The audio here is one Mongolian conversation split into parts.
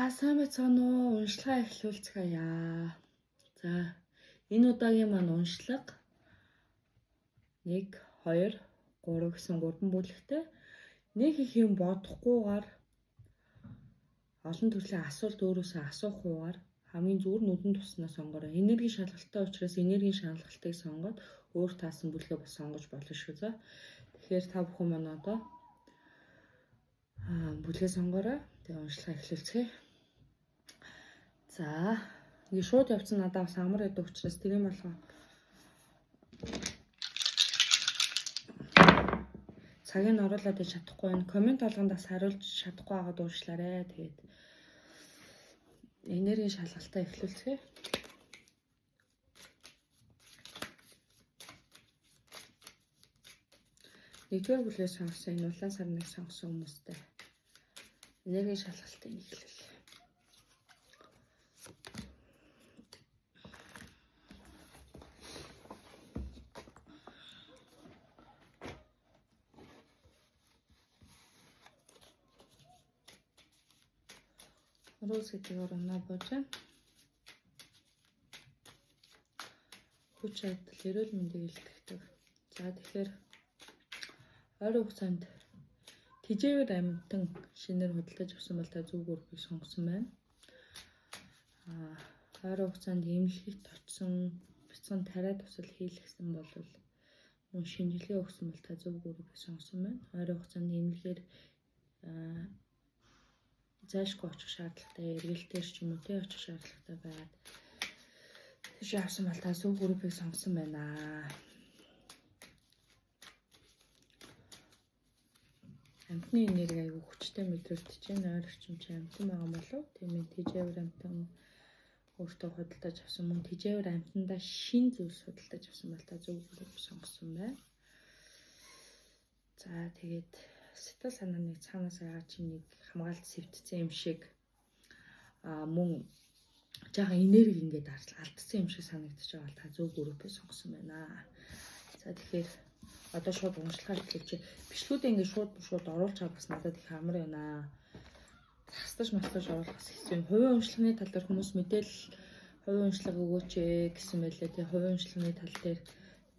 Сайн байцгаана уу? Уншлагаа эхлүүлцгээе. За, энэ удаагийн маань уншлага 1, 2, 3 гэсэн 3 бүлэгтэй нэг их юм бодохгүйгээр олон төрлийн асуулт өөрөөсөө асуухгүйгээр хамгийн зүгээр нүдэн туснаа сонгоорой. Энергийн шалгалттай учраас энергийн шалгалтыг сонгоод өөр таасан бүлгээ бас сонгож болно шүү за. Тэгэхээр та бүхэн маань одоо бүлгээ сонгоорой. Тэгээ уншлагаа эхлүүлцгээе. За, ингэ шууд явцсан надад бас амар байдаг учраас тийм болохоо цагийг нь оруулаад иж чадахгүй байна. Комент болгонд бас хариулж чадахгүй байгаад уушлаарай. Тэгээд энергийн шалгалтаа эхлүүлцгээе. Нэгдүгээр бүлгээ сонгосон энэ улаан сарныг сонгосон хүмүүстэй энергийн шалгалтыг эхлүүлээ. Рус гэдгээр оноо божаа. Хүч чадал, эрүүл мэндийг илтгэдэг. За тэгэхээр ойрын хугацаанд тэжээвэр амьтан шинээр худалдаж авсан бол та зөв бүргийг сонгосон байна. Ойрын хугацаанд эмнэлэгт очсон, бяцхан тариа тусал хийлгэсэн бол мөн шинжилгээ өгсөн бол та зөв бүргийг сонгосон байна. Ойрын хугацаанд эмнэлгээр зайлшгүй очих шаардлагатай, эргэлтээр ч юм уу тий очих шаардлагатай байгаад тийш авсан бол та зөв бүргийг сонгосон байна. Амтны энерги аягүй хүчтэй мэдрэгдэж байна. Ойр орчимч амтан байгаа болов. Тийм ээ тэжээвэр амтан өөртөө худалдаж авсан мөн тэжээвэр амтандаа шин зүйлс худалдаж авсан бол та зөв бүргийг сонгосон байна. За тэгээд сэтгэл санааны цаанаас яагаад чи нэг хамгаалт сэвтцсэн юм шиг мөн жаахан энерги ингээд алдсан юм шиг санагдаж байгаа бол та зөв бүрээ сонгосон байна. За тэгэхээр одоо шууд уншлагаа эхлүүлчихье. Бичлгүүдээ ингээд шууд оруулж байгаа бас надад их амар байна. Хастаж мастаж оруулахаас хэцүү. Хувийн уншлагын тал дээр хүмүүс мэдээлэл хувийн уншлага өгөөч гэсэн байлээ. Тэгээ хувийн уншлагын тал дээр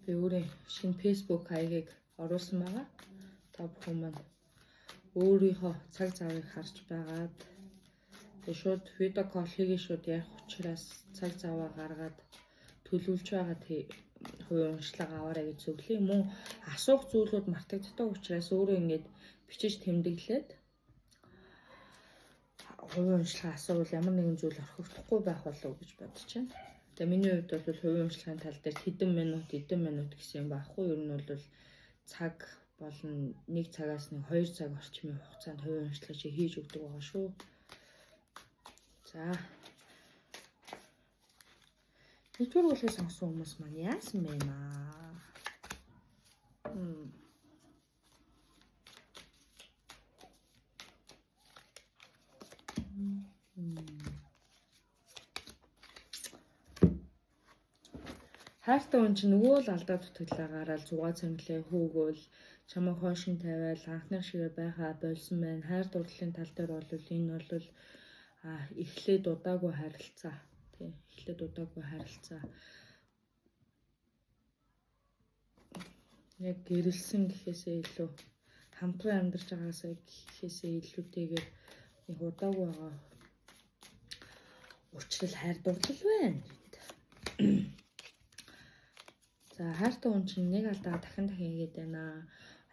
би өөрөө шинэ Facebook хаягийг оруулсан байгаа. Та бүхэн маань өөрийнхөө цаг завыг харж байгаад тэгээ шууд видео кол хийгээ шууд ярих учраас цаг заваа гаргаад төлөвлөж байгаа хувийн уншлага аваарай гэж зөвлөе. Мөн асуух зүйлүүд мартагддаг учраас өөрөө ингэж бичиж тэмдэглээд хувийн уншлага асуувал ямар нэгэн зүйл орхигдохгүй байх болов гэж бодож байна. Тэгээ миний хувьд бол хувийн уншлагын тал дээр хэдэн минут гэсэн юм байхгүй. Ер нь бол цаг болон 1 цагаас 2 цаг орчмын хугацаанд хувийн уншлага чи хийж өгдөг байгаа шүү. За. Нэгдүгээр бүлгээ сонгосон хүмүүс маань яасан бэ наа? Хайртай хүн чинь нөгөө л алдаа дутагдлаа гараад зугаа цанглаа хөөгөөл чамаа хойшин тавиал анхны шигээ байхаа болсон байна. Хайр дурлалын тал дээр бол энэ бол эхлээд удаагүй харилцаа. Тий, эхлээд удаагүй харилцаа. Яг гэрэлсэн гэхээсээ илүү хамтран амьдарч байгаасаа гэхээсээ илүүтэйгээр их удаагүй байгаа. Учрал хайр дурлал байна. За хайртай хүн чинь нэг алдаа дахин хийгээд байна.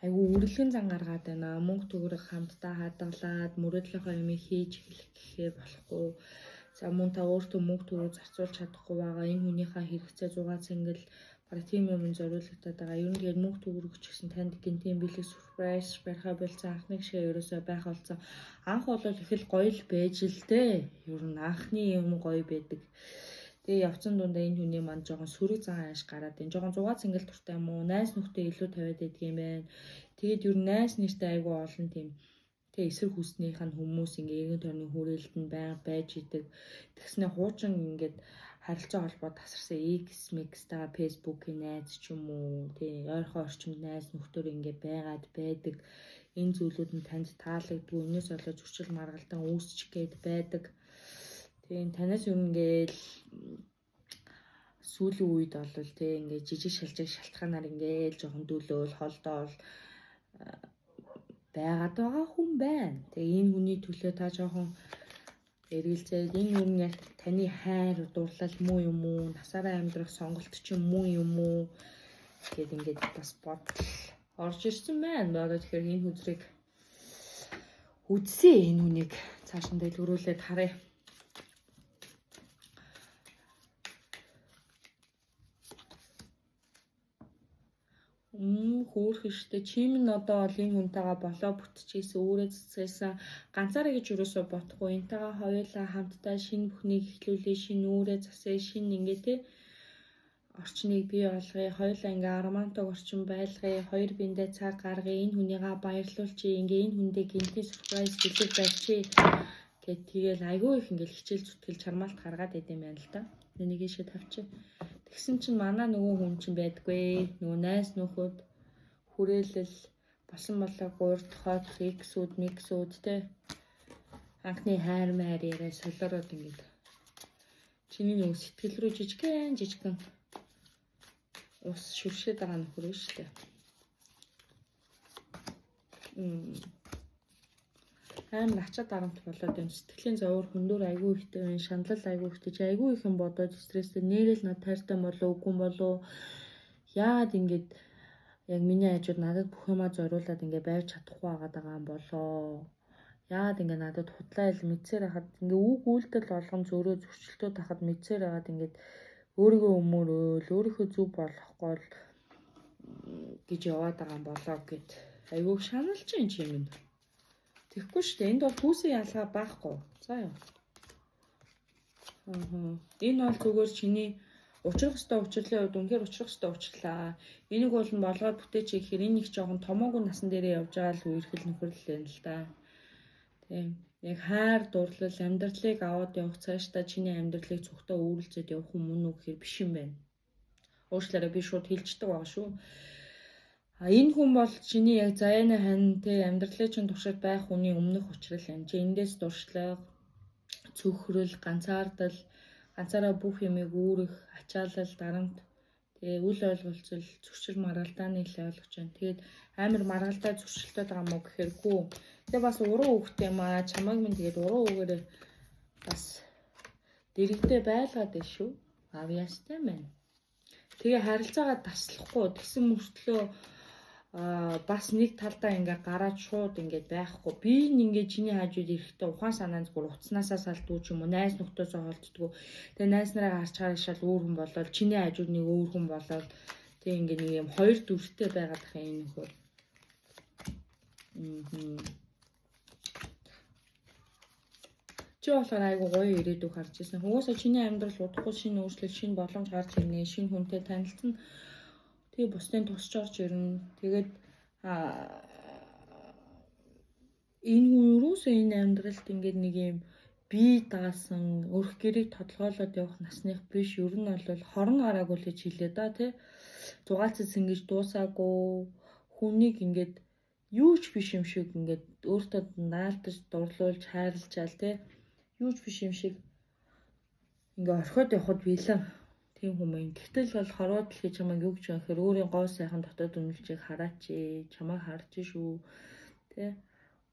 Айгу үргэлжлэн зан гаргаад байна. Мөнгө төгрөг хамтдаа хадгалаад мөрөөдлийнхөө юмыг хийж эхлэх гэхээр болохгүй. За мөн та өөртөө мөнгө төгрөг зарцуулж чадахгүй байгаа. Энэ хүнийхээ хэрэгцээ зугаа цэнгэл баг тийм юм зориулагдаад байгаа. Ер нь тэгээд мөнгө төгрөг ч гэсэн танд гинтийн бэлэг surprise барихаа болсон анхны шиг ерөөсөө байх болсон. Анх бол их л гоё л байж л дээ. Ер нь анхны юм гоё байдаг. Тэгээ явцсан дундаа энэ хүний маань жоохон сөрөг зан ааш гараад энэ жоохон зугаа цэнгэл туртай юм уу? Найс нөхдөд илүү тавиад байдаг юм байна. Тэгээд ер нь найс нэртэй айгүй олон тийм тэгээ эсрэг хүснийх нь хүмүүс ингээ эргэн тойрны хүрээлтэнд байнга байж идэг. Тэгснэ хуучин ингээд харилцаа холбоо тасарсан X-Mix-та Facebook-ийн найз ч юм уу тий ойрхон орчимд найз нөхдөр ингээ байгаад байдаг. Энэ зүйлүүд нь танд таалагдгүй. Энэс болоод зөрчил маргалдан үүсч гээд байдаг. Тийм танаас юу ингээл сүүлийн үед бол тийм ингээд жижиг шалжиг шалтгаанаар ингээд жоохон дөлөөл холдоол байгаад байгаа хүн байна. Тэгээ энэ хүний төлөө та жоохон эргэлзээд энэ юу нь яг таны хайр дурлал муу юм уу? Насаараа амьдрах сонголт чинь муу юм уу? Гэт ингээд бас бодол орж ирсэн байна. Одоо тэгэхээр энэ хүзрийг үзье, энэ хүнийг цааш нь дэлгэрүүлээд харъя. Хөөх штэ чим нь одоо ол энэ хүнтэйгээ болоо бүтчихсэн өөрөө цэцгээсэн ганцаараа гэж юусоо бодохгүй энтэйгээ хоёулаа хамтдаа шинэ бүхнийг эхлүүлээ шинэ өөрөө засаа шинэ ингээ те орчныг бий болгоё хоёулаа ингээ аромантаг орчин байлгая хоёр биндээ цаг гаргая энэ хүнийгээ баярлуулчих ингээ энэ хүндээ гинтийн surprise бэлэг барьчих гэт тэгэл айгүй их ингээл хичээл зүтгэл чармаалт гаргаад идэм байна л да. Энийг ийшээ тавьчих. Тэгсэн чинь манай нөгөө хүн чинь байдгүй. Нөгөө найс нөхөд хүрээлэл болсон болоо гурд хот иксүүд миксүүд те анхны хайр маяр яриа солиороод ингээд чиний нөгөө сэтгэл рүү жижигхэн ус шүршээд байгаа нөхөр шүү дээ. Амар ачаад дарамт болоод энэ сэтгэлийн зовөр хүндүр айгүй ихтэй байна. Шаналл айгүй ихтэй чи айгүй их юм бодоод стресстэй нэрэл над тайртай болоо үгүй болоо яагаад ингэж яг миний хажууд надад бүх юмаа зориулаад ингээ байр чадахгүй байгаа юм болоо. Яагаад ингээ надад худлаа ил мэдсээр хахад ингээ үг үйлдэл болгон зөрөө зөрчилтүүд хахад мэдсээр хагаад ингээ өөрийгөө өмөрөөл өөрийнхөө зүв болохгүй л гэж яваад байгаа юм болоо гэд айгүй шаналж юм чи юм. Тэгэхгүй шүү дээ. Энд бол хүүсийн ялгаа байхгүй. За яа. Энэ бол зүгээр чиний учрах ёстой учрлын үед үнэхээр учрах ёстой учрлаа. Энийг бол нь болгоод бүтээч ихээр энэ их жоохон томоогүй насан дээрээ явж байгаа л үерхэл нөхөрлөл байна л да. Тийм. Яг хайр дурлал амьдралыг аваад явах цаашдаа чиний амьдралыг цогтоо өөрлөцөд явах юм уу гэхээр биш юм байна. Уушлаараа би шууд хэлждэг байгаа шүү. Энэ хүн бол чиний яг заяаны хань те амьдралын чинь туршид байх хүний өмнөх учрал юм. Чи эндээс дуршлаг, цөхрөл, ганцаардал, ганцаараа бүх юмыг үүрэх, ачаалал, дарамт, тэгээ үл ойлголцол, зөрчил маргалдааны л ойлгож байна. Тэгээд амар маргалдаа зөрчилтэй байгаа мó гэхэргүй. Тэгээ бас уруу хөвгтэй юм аа. Чамайг минь тэгээд уруу үгээр бас дэрэгдээ байлгаад байна шүү. Авьяастай байна. Тэгээ харилцаагаа таслахгүй тэгсэн мөртлөө бас нэг талдаа ингээ гараад шууд ингээ байхгүй. Би ингээ чиний хажууд ирэхдээ ухаан санаанд бүр утаснасаа салдгүй ч юм уу, найз нөхдөсөө холддгоо. Тэгээ найз нараа харж харагшаал өөр хүн болоод чиний хажууд нэг өөр хүн болоод тэг ингээ нэг юм хоёр дүртэй байгаад байгаа юм нөхөр. Чи болохоор айгу гоё ирээдүг харж ирсэн. Угаасаа чиний амьдрал удахгүй шинэ өөрчлөлт, шинэ боломж гарч ирнэ, шинэ хүнтэй танилцсан. Тэгээ бусдын тусч орж ирнэ. Тэгээд энэ хүн юусоо энэ амьдралд ингээд нэг юм бие даасан, өрх гэрийг тодорхойлоод явах насных биш. Ер нь бол хорон гараагүй л гэж хэлээ да тий. Зугаалцад сэнгэж дуусаагүй хүнийг ингээд юу ч биш юм шиг ингээд өөртөө наалтаж дурлуулж хайрлажаал тий. Юу ч биш юм шиг ингээ орхиод явхад билэн тийм хүмүүс. Гэтэл бол хорвоод л хийж чамайг юу гэж яахэр өөрийн гоо сайхан дотоод үнэлжийг хараач ээ. Чамайг харж шүү. Тэ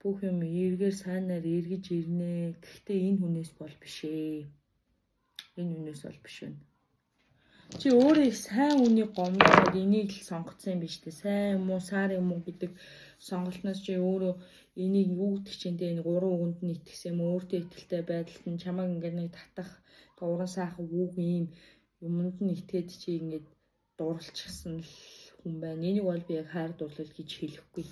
бүх юм эргээр сайнаар эргэж ирнэ. Гэхдээ энэ хүнээс бол биш ээ. Энэ хүнээс бол биш байна. Чи өөрөө их сайн үнийг гомдоод энийг л сонгоцсон юм биш үү? Сайн юм уу, сар юм уу гэдэг сонголтноос чи өөрөө энийг юу гэдэг чинь тэ энэ гурван үгэнд нь итгэсэн юм өөртөө итгэлтэй байдалд нь чамайг ингээд нэг татах уран сайхан үг юм юмд нь итгээд чи ингээд дурлчихсан л хүн байна. Энийг бол би яг хайр дурлал гэж хэлэхгүй.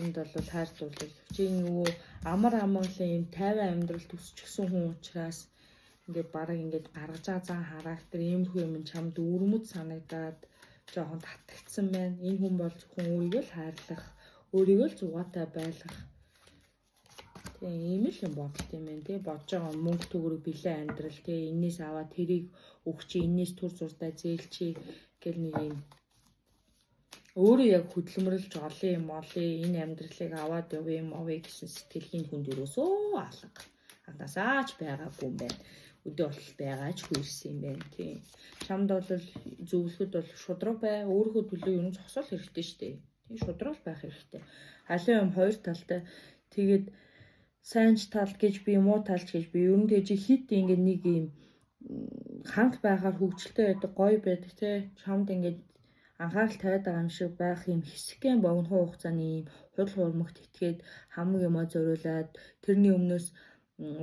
Энд бол хайр дурлал. Чи нөгөө амар амгалан юм 50 амьдрал төсчихсөн хүн учраас ингээд бараг ингээд гаргаж байгаа зан характер иймэрхүү юм чамд өрмөд санагдаад жоохон татагдсан байна. Энэ хүн бол зөвхөн өөрийгөө л хайрлах, өөрийгөө л зугаатай байлгах. Тэгээ ийм л юм бодолт юм байна. Тэгээ бодож байгаа мөнгө төгрөг бэлэн амьдрал тэгээ энээс аваад тэрийг өгч энээс түр зурдаа зээлчи гэл нэг юм өөрөө яг хөдөлмөрлж олын юм олын энэ амьдралыг аваад явъя юм авъя гэсэн сэтгэлийн хүнд юусоо алга. хадасаач байгаагүй юм байна. Өдөө бол байгаач хүрсэн юм байна тийм. Чамд бол зөвлөхөд бол шудраг бай. Өөрийнхөө төлөө ер нь зогсоол хэрэгтэй шүү дээ. Тийм шудраг байх хэрэгтэй. Халын юм хоёр талтай. Тэгээд сайн тал гэж би муу талч гэж би ер нь тэгж хит ингээд нэг юм хамт байхаар хөвгчлөлтэй байдаг, гоё байдаг тий. Чамд ингээд анхаарал тавиад байгаа юм шиг байх юм хэсэгэн богино хугацааны юм худал хуурмагт итгээд хамаг юмаа зориулаад тэрний өмнөөс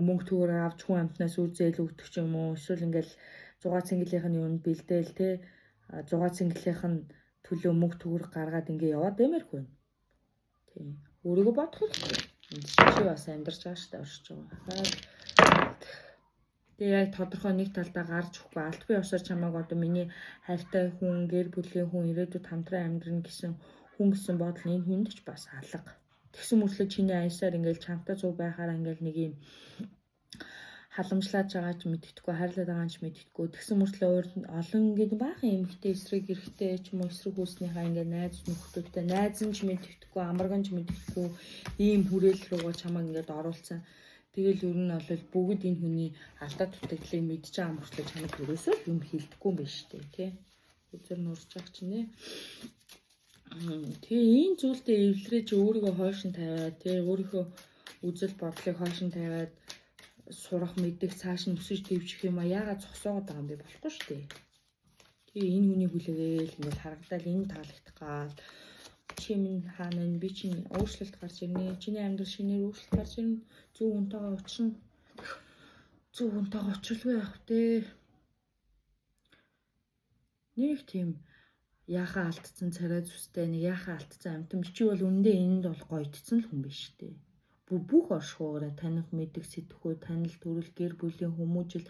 мөнгө төгөөр авч хүн амтнаас үр зээл өгдөг ч юм уу. Эсвэл ингээд 6 цэнгэлийнх нь юу н бэлдээл тий. 6 цэнгэлийнх нь төлөө мөнгө төгөөр гаргаад ингээд яваад баймааргүй. Тийм. Өөрийгөө бодох хэрэгтэй. Чи бас амьдарч байгаа шүү дээ оршиж байгаа. Тэгээ яг тодорхой нэг талдаа гарч өгөхгүй алт бие усаар чамааг одоо миний хайртай хүн, гэр бүлийн хүн, ирээдүйд хамтран амьдрах гэсэн хүн гэсэн бодол энэ хүнд ч бас алга. Тэгсэн мөрчлөө чиний аясаар ингээл чамтай зүг байхаар ингээл нэг юм халамжлаад байгаа ч мэддэхгүй, хайрлаад байгаа ч мэддэхгүй. Тэгсэн мөрчлөө олон ингээд баахан эмэгтэй эсрэг эрэхтэй ч юм уу эсрэг хүүснийхаа ингээд найз нөхдөдтэй найз нь ч мэддэхгүй, амарган ч мэддэхгүй ийм хүрээл рүүгээ чамааг ингээд оруулсан. Тэгэл ер нь бол бүгд энэ хүний алдаа дутагдлыг мэдж байгаа мөрчлөө чамд ерөөсөө юм хэлдэггүй юм биш үү тий. Үзэр нурж байгаа ч нэ. Тэгээ энэ зүйлдээ эвлэрэж өөрийгөө хойшин тавиад тий өөрийнхөө үзэл бодлыг хойшин тавиад сурах мэддэг цааш нь өсөж дэвжих юм а яагаад зогсоогоод байгаа юм бэ болохгүй шүү дээ. Тэгээ энэ хүний хүлээгээл ингээд харагдал энэ таалагдах гал чи минь хаана вэ би чинь өөрчлөлт гарч ирнэ. Чиний амьдрал шинээр өөрчлөлт гарч ирнэ. Зөв үнтэйгээ очихно. Зөв үнтэйгээ очихлгүй явах дээ. Нэг тийм яхаа алдсан царай зүстэй нэг яхаа алдсан амтан чи бол үндэ энд бол гоёдсон л хүн биш дээ. Бүх оршихуураа таних мэддэг сэтгхүү танил төрөл гэр бүлийн хүмүүжил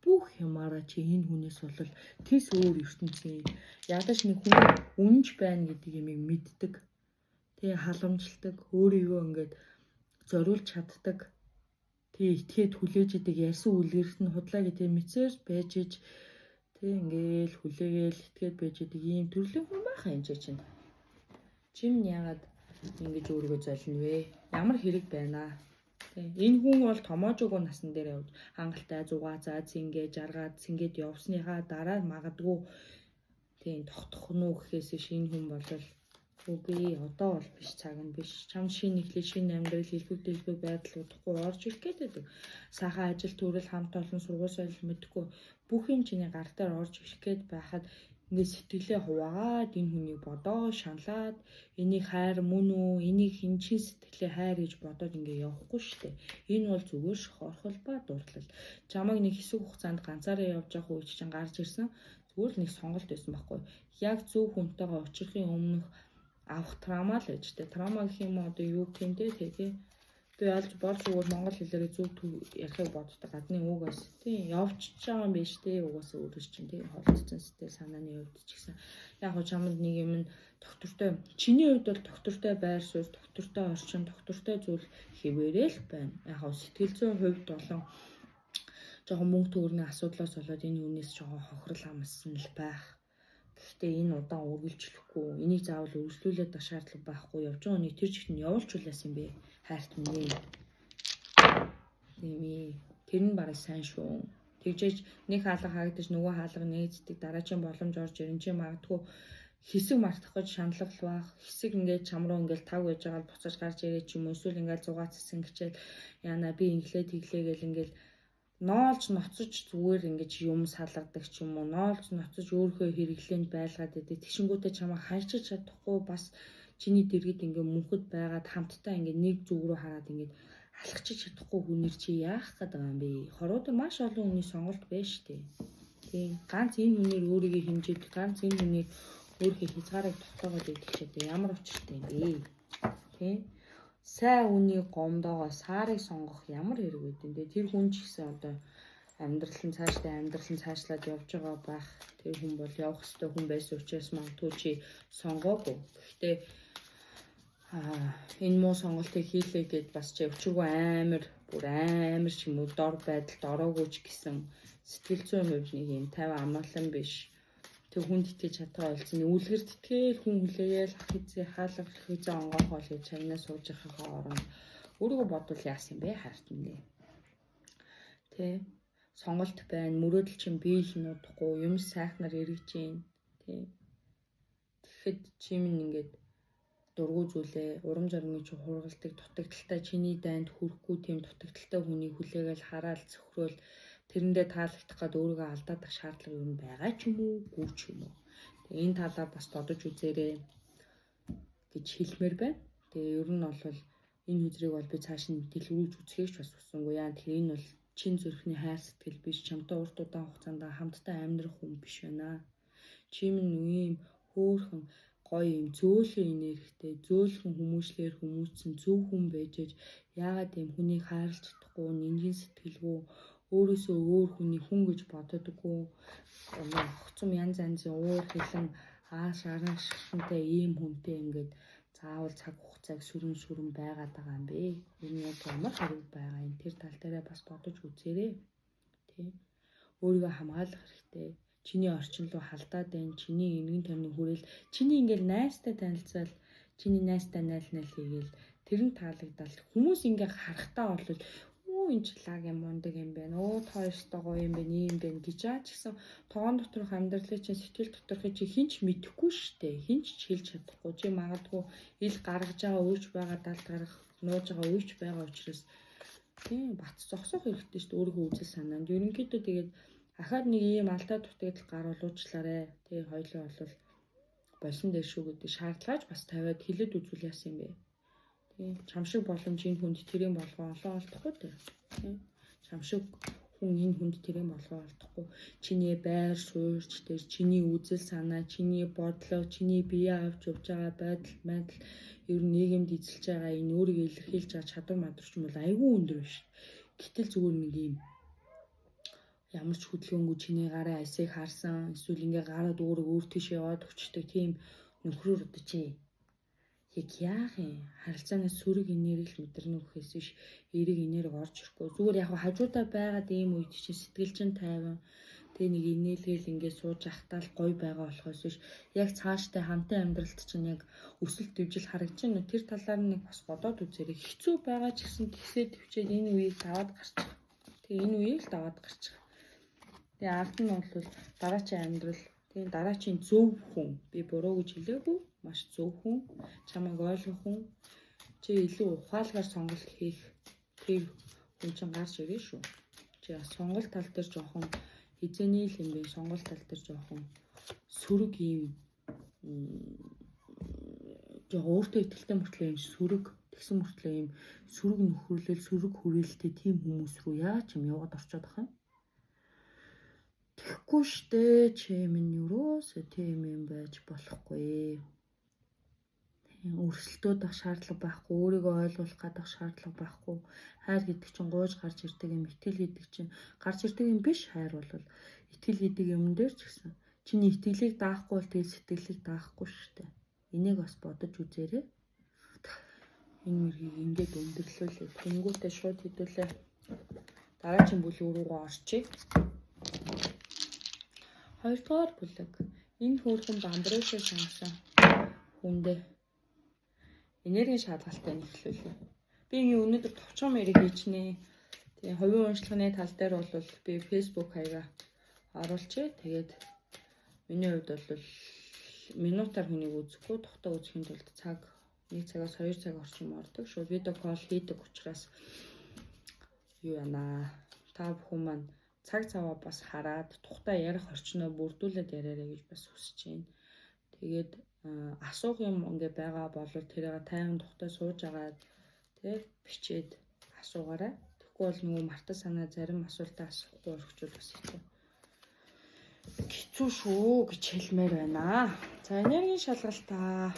бүх юмараа чи энэ хүнээс бол тис өөр ертөнцийн ядаж нэг хүн үнж байна гэдэг юмыг мэддэг. Тэгээ халамжилдаг өөрийгөө ингээд зориулж чаддаг. Тэгээ итгээд хүлээж идэг ярьсан үлгэрт нь худлаа гэдэг мэдсээр байж иж тэг ингээл хүлээгээл итгээд байж идэг ийм төрлийн хүн байхаа энэ чинь. Чин яагаад ингэж өөрийгөө золино вэ? Ямар хэрэг байна? Энэ хүн бол томоожгүй насан дээр явж хангалттай зугаацаа цингээ жаргаад цингээд явсныхаа дараа магадгүй тийм тогтох нь уу гэхээс шинэ хүн болол үгүй одоо бол биш цаг нь биш. Чам шинэ эхлэл шинэ амьдрал хэлбэг дэлбэг байдал удахгүй орж ирэх гэдэг. Сайхан ажил төрөл хамт олон сургууль соёл мэдхгүй бүх юм чиний гар дээр орж ирэх гээд байхад ингээд сэтгэлээ хуваагаад энэ хүнийг бодоо шаналаад энийг хайр мөн үү энийг хинчин сэтгэлээ хайр гэж бодоод ингээд явахгүй шүү дээ. Энэ бол зүгээр шохорхол ба дурдлал. Чамайг нэг хэсэг хугацаанд ганцаараа явж явах үеч чинь гарч ирсэн. Зүгээр л нэг сонголт байсан байхгүй. Яг зөв хүнтэйгээ очихын өмнөх авах трама л байж тээ. Трама гэх юм одоо юу гэх юм те тий. Би олж болж зүгээр монгол хэлээр зөв ярихыг боддог гадны үгээс тий явж байгаа юм биш тий угаас өөрөөс чинь тий холдсон сэтгэл санааны хувьд ч гэсэн яг хоо чамд нэг юм доктортой чиний хувьд бол доктортой байр суурь доктортой орчин доктортой зүйл хэвээрээ л байна. Яг хоо сэтгэл зүйн хувьд болон жоохон мөнгө төгрөгийн асуудлаас болоод энэ хүнээс жоохон хохирол амссан л байх. Гэхдээ энэ удаан үргэлжлэхгүй энийг заавал үргэлжлүүлээд байх шаардлага байхгүй явж байгаа хүний тэр жигт нь явуулчулаас юм бэ. Хайрт минь. Ними тэр нь барай сайн шүү. Тэгжээж нэг хаалга хаагдаж нөгөө хаалга нээздэг дараагийн боломж орж ирэн чи магадгүй хэсэг мартах гэж шаналгал байх. Хэсэг ингээд чам руу ингээд тав байж байгаа буцаж гарч ирээ ч юм уу эсвэл ингээд зугаацсан гэчээл яана би инглээ тэглээ гэл ингээд ноолж ноцож зүгээр ингээд юм салгадаг ч юм уу ноолж ноцож өөрийнхөө хэрэглээнд байлгаад идэг. Тэгшингүүтээ чамаа хайчиж чадахгүй бас чиний дэргэд ингээд мөнхөд байгаад хамтдаа ингээд нэг зүг рүү хараад ингээд алхachиж чадахгүй хүнээр чи яах гэдэг юм бэ? Хоруудар маш олон хүний сонголт байна шүү дээ. Тийм ганц энэ хүнээр өөрийгөө хэмжиж ганц энэ хүнийг өөрийнхөө хязгаарыг тогтоогоод идэх чинь ямар учиртай юм бэ? Тийм сайн үний гомдоогоо саарыг сонгох ямар хэрэг үүд юм бэ? Тэр хүн ч гэсэн одоо амьдрал нь цаашлаад явж байгаа байх. Тэр хүн бол явах ёстой хүн байсан учраас магадгүй чи сонгоогүй. Гэхдээ энэ муу сонголтыг хийлээ гэд бас чи өчигөө амар ч юм уу дор байдалд ороогүй ч гэсэн сэтгэл зүйн хувьд нэг юм 50 амгалан биш. Тэг хүнд итгэж чадгаа ойлцсон. Үлгэрт итгэл хүн хүлээгээл ах хэзээ хаалга хэзээ онгоохоо л гэж чагнаа сууж явахаа оронд өөрийгөө бодвол яасан бэ хайрт минь. Тэ. Сонголт байна. Мөрөөдөл чинь биел нуудахгүй, юм сайхнаар эргэж гин. Тэ. Тэгэхэд чи минь ингээд дургуй зүйлээ урам зоригны чи хургалдаг дутагдaltaй чиний дайнд хүрэхгүй тийм дутагдaltaй хүний хүлээгээл хараад зөвхрөөл тэрэндээ таалагдах гад өөрийгөө алдаадах шаардлага юу байгаа ч юм уу, гүр ч юм уу. Тэгээ энэ талаар бас бодож үзээрэй гэж хэлмээр байна. Тэгээ ер нь бол энэ хүзрийг бол би цааш нь дэлгэрүүлж үзхийгч бас хүсэнгүй яа. Тэгэхээр энэ бол чин зүрхний хайр сэтгэл биш, чамтай урт удаан хугацаанд хамтдаа амьдрах хүн биш байна. Чи минь ийм хөөхөн гоё юм зөөлхөн энергитэй, зөөлхөн хүмүүжлэр хүмүүжсэн зөв хүн байж яагаад ийм хүнийг хайрлаж чадахгүй, нинжин сэтгэлгүй, өөрөөсөө өөр хүний хүн гэж боддоггүй, огцом янз янзын уур хилэн ааш аранштай ийм хүнтэй ингээд заавал цаг хугацааг сүрэн байгаад байгаа юм бэ. Энэ яг ямар хариу байгаа юм. Тэр тал дээрээ бас бодож үзээрэй. Тэ. Өөрийгөө хамгаалах хэрэгтэй. Чиний орчин руу халдаад байна. Чиний энгийн тойрны хүрээл, чиний ингээл найстай танилцал, чиний найстай найл хийгээл тэр нь таалагдал. Хүмүүс ингээ харахтаа бол энэ чилаг юм мундаг юм байна. Хоёртой гоё юм байна, ийм байна гэж аа ч гэсэн тоон доторх амьдралын чинь сэтгэл доторхыг чи хинч мэдэхгүй штэ. Хинч хэлж чадахгүй. Чи магадгүй ил гаргаж байгаа үйч байгаа далд гарах нууж байгаа үйч байгаа учраас тийм бат зогсоох хэрэгтэй штэ өөрийнхөө үзэл санаанд. Ерөнхийдөө тэгээд ахаад нэг ийм алдаа дутагдал гаруулуучлаарэ. Тий хоёлоо бол болсон дээр шүү гэдэг шаардлагач бас тавиад хилэд үзүүл яасан юм бэ. Чам шиг боломжийн хүнд тэрийн болгоо олоо олдохгүй дээ. Чам шиг хүн энэ хүнд тэрийн болгоо олдохгүй. Чиний байр суурьч дээр чиний үзэл санаа, чиний бодлого, чиний бие авч явж байгаа байдал, ер нь нийгэмд эзэлж байгаа энэ өөрийгөө илэрхийлж байгаа чадвар мадрч юм бол айгүй өндөр биш. Гэтэл зүгээр нэг юм ямар ч хөдөлгөөнгүй чиний гарын айсыг харсан, эсвэл ингээ гараад өөр тийш яваад өчтдөг тийм нөхрөөр одоо чи яг яах юм? Харилцаанаас сүрэг энерги л мэдэрнэ гэхээс биш эерэг энерги орж ирэхгүй. Зүгээр яг хажуудаа байгаад ийм үед чи сэтгэл чинь тайван. Тэгээ нэг инээлгээл ингээд сууж ахтаал гой байгаа болохоос биш яг цааштай хамтын амьдралд чинь яг өсөлт дэвжил харагдаж байна. Тэр талаар нэг бас бодоод үзээрэй. Хэцүү байгаа ч гэсэн тэгсээ төвчээд энэ үеийг даваад гарчих. Тэгээ энэ үеийг л даваад гарчих. Тэгээ ард нь бол дараачийн амьдрал, тэгээ дараачийн зөв хүн. Би буруу гэж хэлээгүй. Маш зөв хүн, чамайг ойлгох хүн, чи илүү ухаалгаар сонголт хийх тэр хүн чинь гарч ирээ шүү. Чи сонголт тал дээр жоохон хизээний л юм бэ, сонголт тал дээр жоохон сүрэг юм жоохон өөртөө ихтэй мөртлөө юм сүрэг тэгсэн мөртлөө юм сүрэг нөхөрлөл, сүрэг хүрээлттэй тийм хүмүүс рүү яаж юм яваад орчод байгаа юм. Тэгэхгүй штэ чи минь юусоо тийм юм байж болохгүй. Өрсөлдөөд ах шаардлага байхгүй, өөрийгөө ойлгуулах гадах шаардлага байхгүй. Хайр гэдэг чинь гууж гарч ирдэг юм, итгэл гэдэг чинь гарч ирдэг юм биш. Хайр бол итгэл гэдэг юм дээр ч гэсэн чиний итгэлийг даахгүй бол тэгэл сэтгэлийг даахгүй шүү дээ. Энийг бас бодож үзээрэй. Энэ мөргийг ингээд өндөрлүүлээ. Тэнгүүтээ шууд хэдүүлээ. Дараагийн бүлэг рүү орчих. Хоёрдугаар бүлэг. Энэ хөөрхөн бамбарышаа сонгосон хүндээ энергийн шалгалтыг нэхлүүлээ. Би ингээ өнөөдөр товчхон мэрэг хийчнэ. Тэгээ хувийн уншлагын тал дээр бол би Facebook хаягаа оруулчих. Тэгээд миний хувьд бол минутаар хүнийг үзэхгүй, тухтаа үзэхийн тулд цаг 1 цагаас 2 цаг орчим ордог. Шууд видео кол хийдэг учраас юу яана. Та бүхэн маань цаг цаваа бас хараад тухтаа ярих орчноо бүрдүүлээд яриарай гэж бас хүсэж байна. Тэгээд асуух юм ингээ байгаа бол тэрийг тайван тухтай сууж агаад тэг бичээд асуугаарай. Тэгэхгүй бол нөгөө мартаж санаа зарим асуултаа асуухгүй өргөчүүд бас хэцүү шүү гэж хэлмээр байна. За энергийн шалгалтаа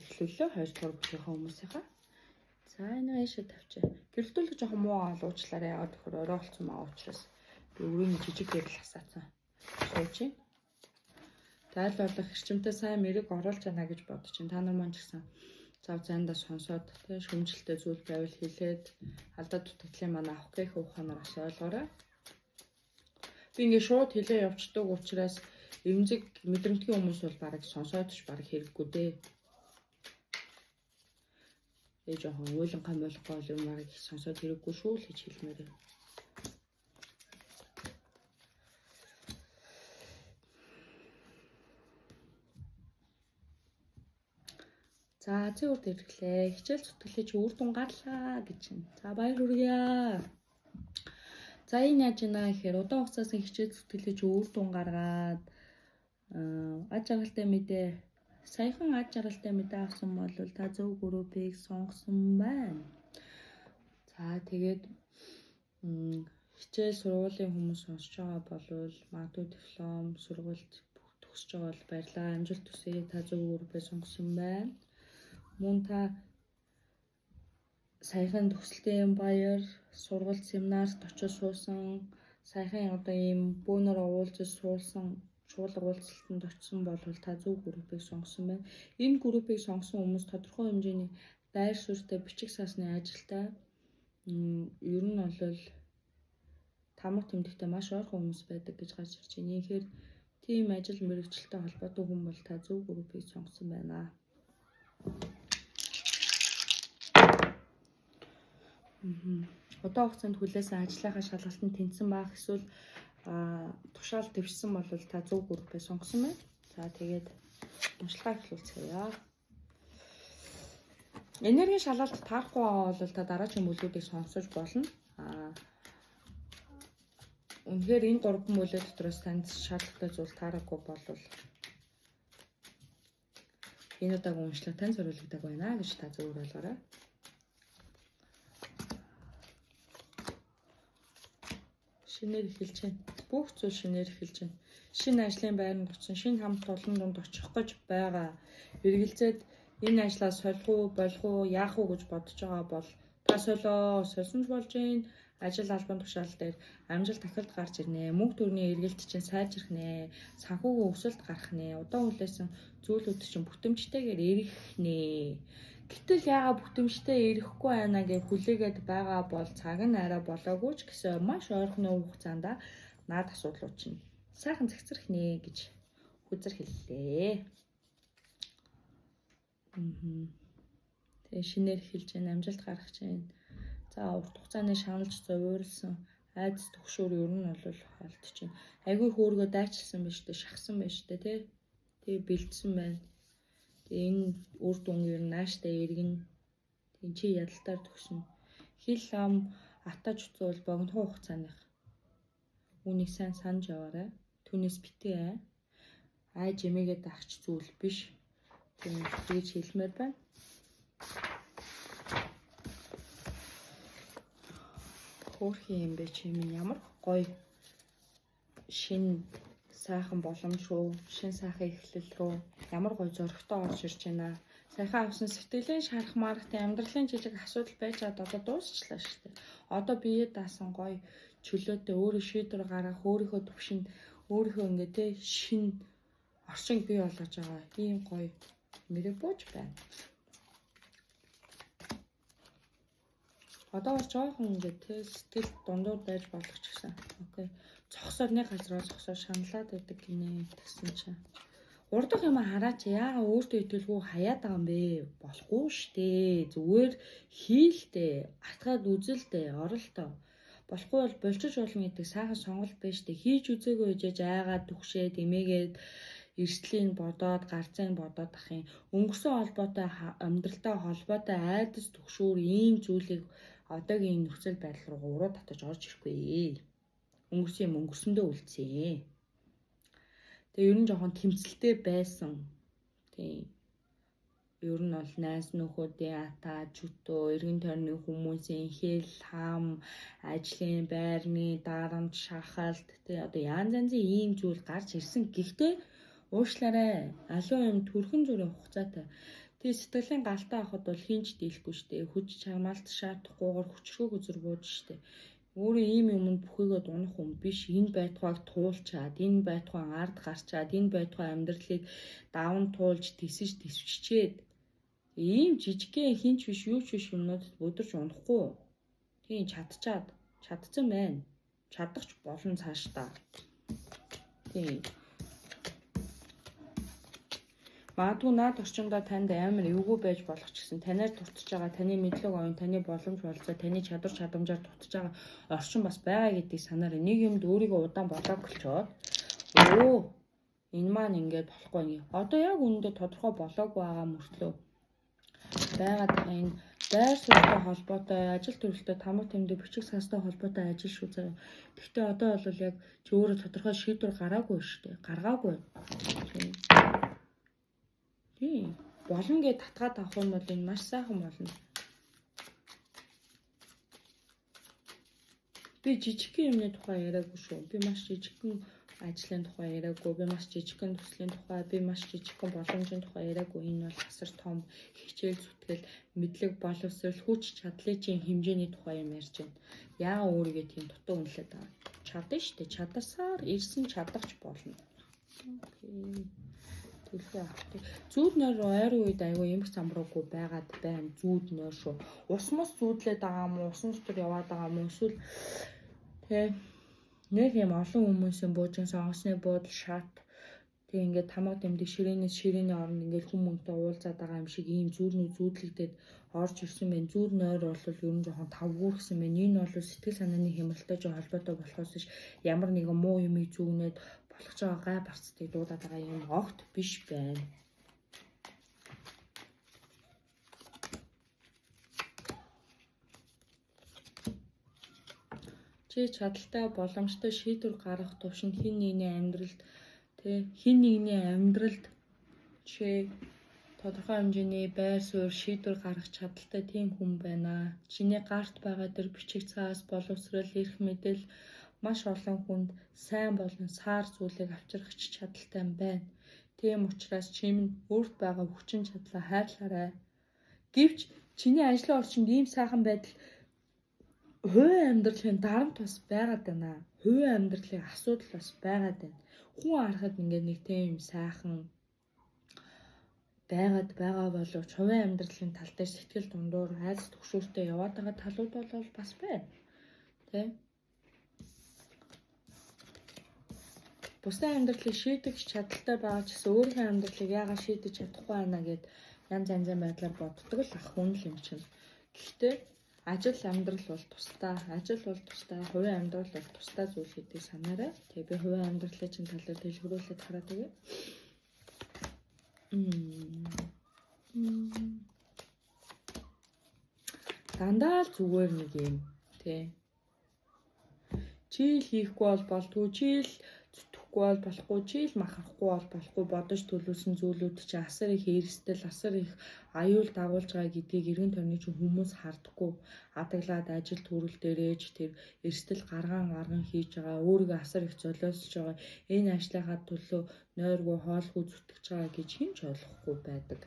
эхлүүлээ 2 дугаар бүлгийн хүмүүсийнхаа. За энэ яшаа тавьчаа. Гэрэлтүүлэг жоохон муу алуучлаарай. Яагаад гэхээр орой болсон маа учраас би өрөөний жижиг гэрэл асаацсан. Сууж байна. Зайл болох хэрчмтэй сайн мэрэг оруулж яана гэж бодож байна. Та нар маань ч гэсэн зав зайндаа сонсоод тийм шүмжлэлтэй зүйл байвал хэлээд алдаа дутагдлын маань авах гэх ухаанаар ас ойлгоорой. Би ингээ шууд хэлээ явцдаг учраас эмзэг мэдрэмтгий хүмүүс бол бараг сонсоод ч бараг хэрэггүй дээ. Тэгээ жоохон уйлан гам болохгүй бол юм арга их сонсоод хэрэггүй шүү л гэж хэлмээр байна. За зөөр дэрглээ. Хичээл зүтгэлээ чи үр дүн гарлаа гэж байна. За баяр хүргье. За энэ яаж ийна гэхээр удаан хугацаас хичээл зүтгэлээ чи үр дүн гаргаад аж аргалтай мэдээ саяхан аж аргалтай мэдээ авсан бол та зөв группийг сонгосон байна. За тэгээд хичээл сургуулийн хүмүүс сонсож байгаа бол магадгүй диплом сургуульд төгсөж байгаа бол баярлалаа. Амжилт хүсье. Та зөв группийг сонгосон байна. Мөн та саяхан төгсөлтийн баяр сургалт семинарт очиж суусан саяхан одоо ийм бөөнөр уулзаж суулсан шуулга уулзалтанд очсон бол та зөв группийг сонгосон байна. Энэ группийг сонгосон хүмүүс тодорхой хэмжээний байр суурьтай бичиг саасны ажилтай ер нь бол тамга тэмдэгтэй маш ойрхон хүмүүс байдаг гэж гарч ирж байна. Тэгэхээр тийм ажил мэргэжилтэй холбоотой хүн бол та зөв группийг сонгосон байна. Удаан хугацаанд хүлээсэн ажлынхаа шалгалтанд тэнцсэн байх эсвэл тушаал дэвшсэн бол та зөв группээ сонгосон байна. За тэгээд уншлагаа эхлүүлцгээе. Энергийн шалгалт таарахгүй байгаа бол та дараагийн мөлүүдийг сонгосож болно. Үнэхээр энэ 3 мөлөө дотроос танд шаардлагатай зүйл таарахгүй бол энэ удаагийн уншлага тань зориулдаг байна гэж та зөвөр ойлгоорой. Шинээр эхэлж байна. Бүх зүйл шинээр эхэлж байна. Шинэ ажлын байранд очсон, шинэ хамт олон донд очих гэж байгаа. Эргэлзээд энэ ажлаа солих уу, болох уу, яах уу гэж бодож байгаа бол та сольсон ч болж байна. Ажил албан тушаал дээр амжилт дахиад гарч ирнэ. Мөнгө төгрөгийн эргэлт чинь сайжрах нэ. Санхүүгийн өсөлт гарах нэ. Удаан хүлээсэн зүйлүүд чинь бүтэмжтэйгээр ирэх нэ. Гэтэл яагаад бүтэмжтэй ирэхгүй байна гэж хүлээгээд байгаа бол цаг нь арай болоогүй ч гэсэн маш ойрхон хугацаанд наад асуудлууд чинь сайхан зэгцэрх нэ гэж хүзэр хэллээ. Тэгээ шинээр эхэлж байна, амжилт гаргаж байна. За урт хугацааны шаналж зовирлсон айдас төгшөөр ер нь бол холдож байна. Айгүй хөөргөө дайчилсан байж тээ, шахсан байж тээ, тий. Тэгээ бэлдсэн байна. Тэгээ энэ үр дүн ер нь нааштай иргэн. Тэгээ чи ядалтаар төгснө. Хил ам атаж уцвал богино хугацааных. Үнийг сайн санаж яваарай. Түүнээс битээ. Айж эмээгээд ахч зүйл биш. Тэгж хэлмээр байна. Хөөрхөн юм бэ чи минь ямар гоё шин сайхан боломж руу, шин сайхан эхлэл рүү ямар гоё зөрөгтэй орж ирж байна. Сайхан авсан сэтгэлийн шарах маргатай амьдралын жижиг асуудал байж чад одоо дуусчлаа шүү дээ. Одоо бие даасан гоё чөлөөтэй өөрөө шийдвэр гаргах, өөрийнхөө төвшөнд өөрийнхөө ингээ тэ шин орчин бий болгож байгаа ийм гоё мэрэг бууж байна. Одоо жоохон ингээд тэ сэтгэл дундуур байж болох ч гэсэн. Окей. Цогсоор нэг газараа цогсоор шаналаад байдаг гинэ гэсэн чинь. Урдах юм хараач яага өөртөө итгэлгүй хаяад байгаа юм бэ? Болохгүй штэ. Зүгээр хийлдэ. Атгаад үзэлдэ. Оролтоо. Болохгүй бол болчих болно гэдэг сайхан сонголт байж тээ. Хийж үзээгүй ээжэж айгаад түгшээд эмээгээд эрсдлийн бодоод гарцын бодоод ах юм. Өнгөрсөн холбоотой амьдралтай холбоотой айдас түгшүүр ийм зүйлийг одоогийн нөхцөл байдал руу уруу татаж орж ирэхгүй. Өнгөрсөн юм өнгөрсөндөө үлдсэн. Тэгээ ер нь жоохон тэмцэлтэй байсан. Тийм. Ер нь бол найз нөхөдийн ата, чүтөө, эргэн тойрны хүмүүсийн хэл, хам, ажлын байрны дарамт, шахалт тий одоо янз янзын ийм зүйл гарч ирсэн. Гэхдээ уушлаарай. Аливаа юм төрхөн зүрийн хугацаатай. Тий сэтгэлийн галтаа авахд бол хинч дийлэхгүй штэ. Хүч чармаалт шаардахгүйгээр хүчрхэг үзэр бууж штэ. Өөрөө ийм юмд бүхийгөө унах хүн биш. Энэ байтугайг туулчаад, энэ байтугай ард гарчаад, энэ байтугай амьдралыг даван туулж, тисэж, тисвччээд ийм жижигхэн хинч биш, юу ч биш юмнуудад өдөрч унахгүй. Тийм чадцсан байна. Чадахч болно цааш та. Тийм. Магадгүй наад орчиндоо танд амар эвгүй байж болох ч гэсэн танаар дутж байгаа таны мэдлэг оюун, таны боломж болцоо, таны чадвар чадамжаар дутж байгаа орчин бас байгаа гэдгийг санаарай. Нэг юмд өөрийгөө удаан болоог болчоод өө энэ маань ингээд болохгүй ингээ. Одоо яг үүндээ тодорхой болоогүй байгаа мөртлөө байгаад байгаа энэ байр суурьтай холбоотой, ажил төрөлтэй, тамга тэмдэг, бичиг санстай холбоотой ажил шүү заяа. Гэхдээ одоо бол яг чи өөрөө тодорхой шийдвэр гараагүй шүү дээ. Гаргаагүй. Тийм. Болно гэж татгаад авах юм бол энэ маш сайхан болно. Би жижигхэн юмны тухай яриаггүй шүү. Би маш жижигхэн ажлын тухай яриаггүй. Би маш жижигхэн төслийн тухай, би маш жижигхэн боломжийн тухай яриаггүй. Энэ бол асар том хичээл зүтгэл, мэдлэг, боловсрол, хүч чадлын хэмжээний тухай юм ярьж байна. Яагаад өөрийгөө тийм дутуу үнэлээд байгаа? Чадна шүү дээ. Чадсаар ирсэн чадахч болно. Окей. Төлхөө авах. Зүүд нойр ойрын үед айгүй эмх замруугүй байгаад байна. Зүүд нойр шүү. Ус мус зүүдлээд байгаа юм уу? Усан дотор яваад байгаа юм уу? Эсвэл тэг нэг юм олон хүмүүсийн буужин сонгосны буудал шат тэг ингээд тамга тэмдэг ширээний оронд ингээд хүмүүнтэй уулзаад байгаа юм шиг ийм зүүрнүү зүүдлэгдээд орж ирсэн байна. Зүүр нойр бол ер нь жоохон тавгуурсан байна. Энэ бол сэтгэл санааны хямралтай жоо холбоотой болохоос ш ямар нэгэн муу юмыг зүгнээд болгож байгаа гай барцдыг дуудаад байгаа юм огт биш байна. Чи чадaltaй боломжтой шийдвэр гаргах төвшин хин нэгний амьдралд чи тодорхой хэмжээний байр суурь шийдвэр гаргах чадaltaй тийм хүн байна. Чиний гарт байгаа тэр бичиг цаас, боловсрол, эрх мэдэл маш олон хүнд сайн болон саар зүйлийг авчрах чадaltaй байна. Тийм учраас чи минь өөрт байгаа хүчин чадлаа хайрлаарай. Гэвч чиний ажлын орчинд ийм сайхан байдал хувийн амьдралын дарамт бас байгаад байна. Хувийн амьдралын асуудал бас байгаад байна. Хүн харахад ингээд нэг тийм сайхан байгаад байгаа боловч хувийн амьдралын тал дээр сэтгэл дундуур айц төгшөөртэй яваад байгаа талууд бол бас байна. Тэ? Бусдын амьдралыг шийдэх чадaltaй байгаа ч гэсэн өөрийнхөө амьдралыг яагаад шийдэж чадахгүй байна гэд янз янзын байдлаар боддог л ах хүн л юм чинь. Гэхдээ ажил амьдрал бол тусдаа, хувийн амьдрал бол тусдаа зүйл гэдгийг санаарай. Тэгээ би хувийн амьдралын чинь тал дээр дэлгэрүүлээд хараад тэгээ. Дандаа л зүгээр нэг юм тий. Чи л хийхгүй бол болдгүй, чи л зүтгэхгүй бол болохгүй, чи л махахгүй бол болохгүй бодож төлөвлөсөн зүйлүүд чи асар их эрсдэл, асар их аюул дагуулж байгаа гэдгийг эргэн тойрны чинь хүмүүс хардаггүй. Адаглаад ажил төрөл дээрээж тэр эрсдэл гарган хийж байгаа, өөрийгөө асар их золиослж байгаа. Энэ ажлынхаа төлөө нойргүй хоолгүй зүтгэж байгаа гэж хэн ч ойлгохгүй байдаг.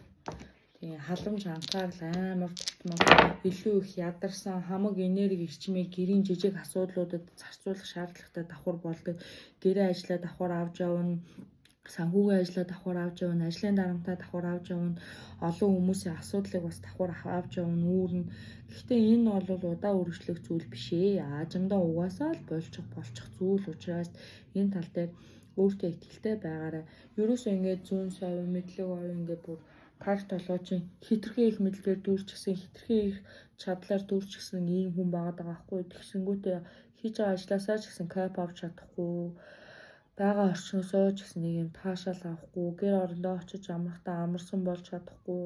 Тэгээ халамж анхаарал амар тутмаг, илүү их ядарсан хамаг энерги ирчмийг гэрийн жижиг асуудлуудад зарцуулах шаардлагатай давхар болдог. Гэрээ ажлаа давхар авч явна, санхүүгийн ажлаа давхар авч явна, ажлын дарамтаа давхар авч явна, олон хүмүүсийн асуудлыг бас давхар авч явна, үүрнэ. Гэхдээ энэ бол удаа үргэлжлэх зүйл биш ээ. Аажимдаа угаасаа л болчих зүйл учраас энэ тал дээр өөртөө итгэлтэй байгаарай. Ерөөсөө ингээд зүүн совь, мэдлэг оюун ингээд бүр таг толгойчин хитрхи их мэдлэгээр дүүрчихсэн, хитрхи их чадлаар дүүрчихсэн ийм хүн байгаад байгаа байхгүй. Тэгсэнгүүтээ хийж байгаа ажлаасаа ч гэсэн кайф авч чадахгүй, байгаа орчноосоо ч гэсэн нэг юм таашаал авахгүй, гэр орондоо очиж амрахтаа амарсан болж чадахгүй.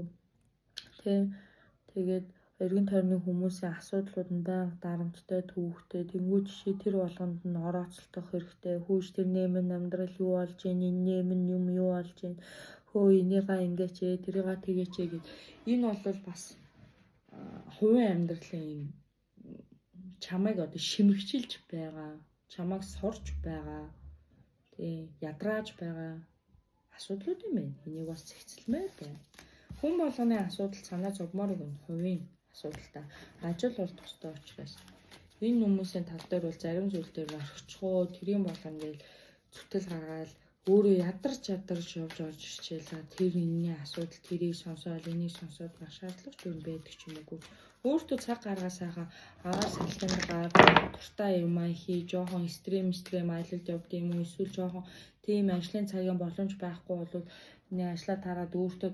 Тэгээд эргэн тойрны хүмүүсийн асуудлууд нь байнга дарамттай, төвөгтэй, тэнгуү жишээ тэр болгонд нь орооцолдох хэрэгтэй. Хөөж тэр нэмэн амьдрал юу болж гин, энэ нэмэн юм юу болж гин, хөө энийгаа ингэч ээ, тэрийгаа тэгээч ээ гэд. Энэ бол бас хувийн амьдралын юм чамайг одоо шимэгчилж байгаа, чамайг сорж байгаа, ядрааж байгаа асуудлууд юм байна. Энийг бас зэгцэлмээр байна. Хүн болгоны асуудал санаа зовмоор гэн хувийн асуудалтай. Ажил бол тустай учраас энэ хүмүүсийн тал дээр бол зарим зүйл дээр орчихоо тэрийн болгоно гэж зүтгэл гаргаад өөрөө ядарч явж орж ирчихлээ. Тэр энэний асуудал тэрийг сонсоод энийг сонсоод байх шаардлагач юу байдаг ч юм уу. Өөртөө цаг гаргаа сайхан аваа салхингаа дуртай юм аа хий, жоохон стрим аялалд явд юм уу, эсвэл жоохон тийм ажлын цагийн боломж байхгүй бол нэг ажлаа тараад өөртөө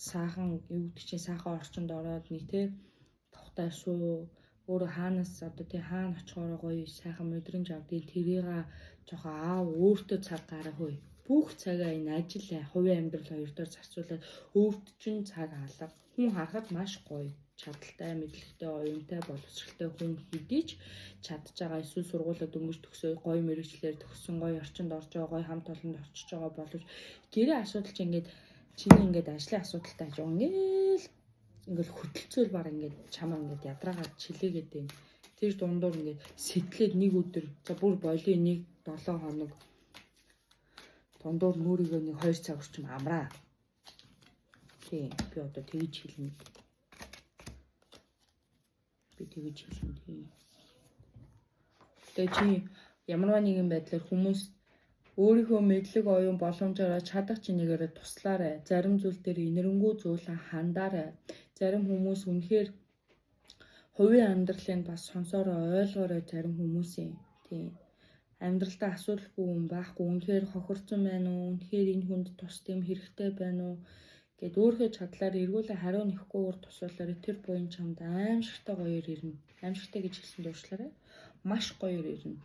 саахан юу гэдэг чинь саахан орчинд ороод нэг тий тухтай суу өөрөө хаанаас одоо тий хаана очихоор гоё сайхан мэдрэмж авдгийг тэрийг жоохон аав өөртөө цаг гараа хөөе. Бүх цагаа энэ ажил хувийн амьдрал хоёр дээр зарцуулаад өөрт чинь цаг алга. Хүн харахад маш гоё, чадaltaй, мэдлэгтэй, оюунтай, боловсралтай хүн хэдий ч чадж байгаа эсвэл сургуулиуд өнгөж төгсөө гоё мэргэжлэр төгссөн, гоё орчинд орж байгаа, гоё хамт олонд очиж байгаа боловч гэрээ асуудал чинь ингээд чиний ингээд ажлын асуудалтай ажиг ингээл хөдөлцөөл баг ингээд чамаа ингээд ядраагаад чилээгээд байна. Тэр дундуур ингээд сэтгэлээд нэг өдөр за бүр болийн нэг 7 хоног дундуур нүрийгөө нэг 2 цаг орчим амраа. Тийм би одоо тэгж хэлнэ. Тийм. Тэгээ чи ямар нэгэн байдлаар хүмүүс өөрийнхөө мэдлэг оюун боломжоор чадах чинээгээр туслаарай. Зарим зүйл дээр инэрэнгүү зүйлэн хандаарай. Зарим хүмүүс үнэхээр хувийн амьдралыг бас сонсороо ойлгоорой зарим хүмүүсийн. Тийм. Амьдралдаа асуудалгүй хүн байхгүй. Үнэхээр хохирцсон байна уу? Үнэхээр энэ хүнд тус тийм хэрэгтэй байна уу? Гэт өөрийнхөө чадлаар эргүүлээ хариу нэхгүйгээр тусвалаар тэр буян чамд аимшигтай гоёор ирнэ. Аимшигтай гэж хэлсэн дуршлаарай. Маш гоёор ирнэ.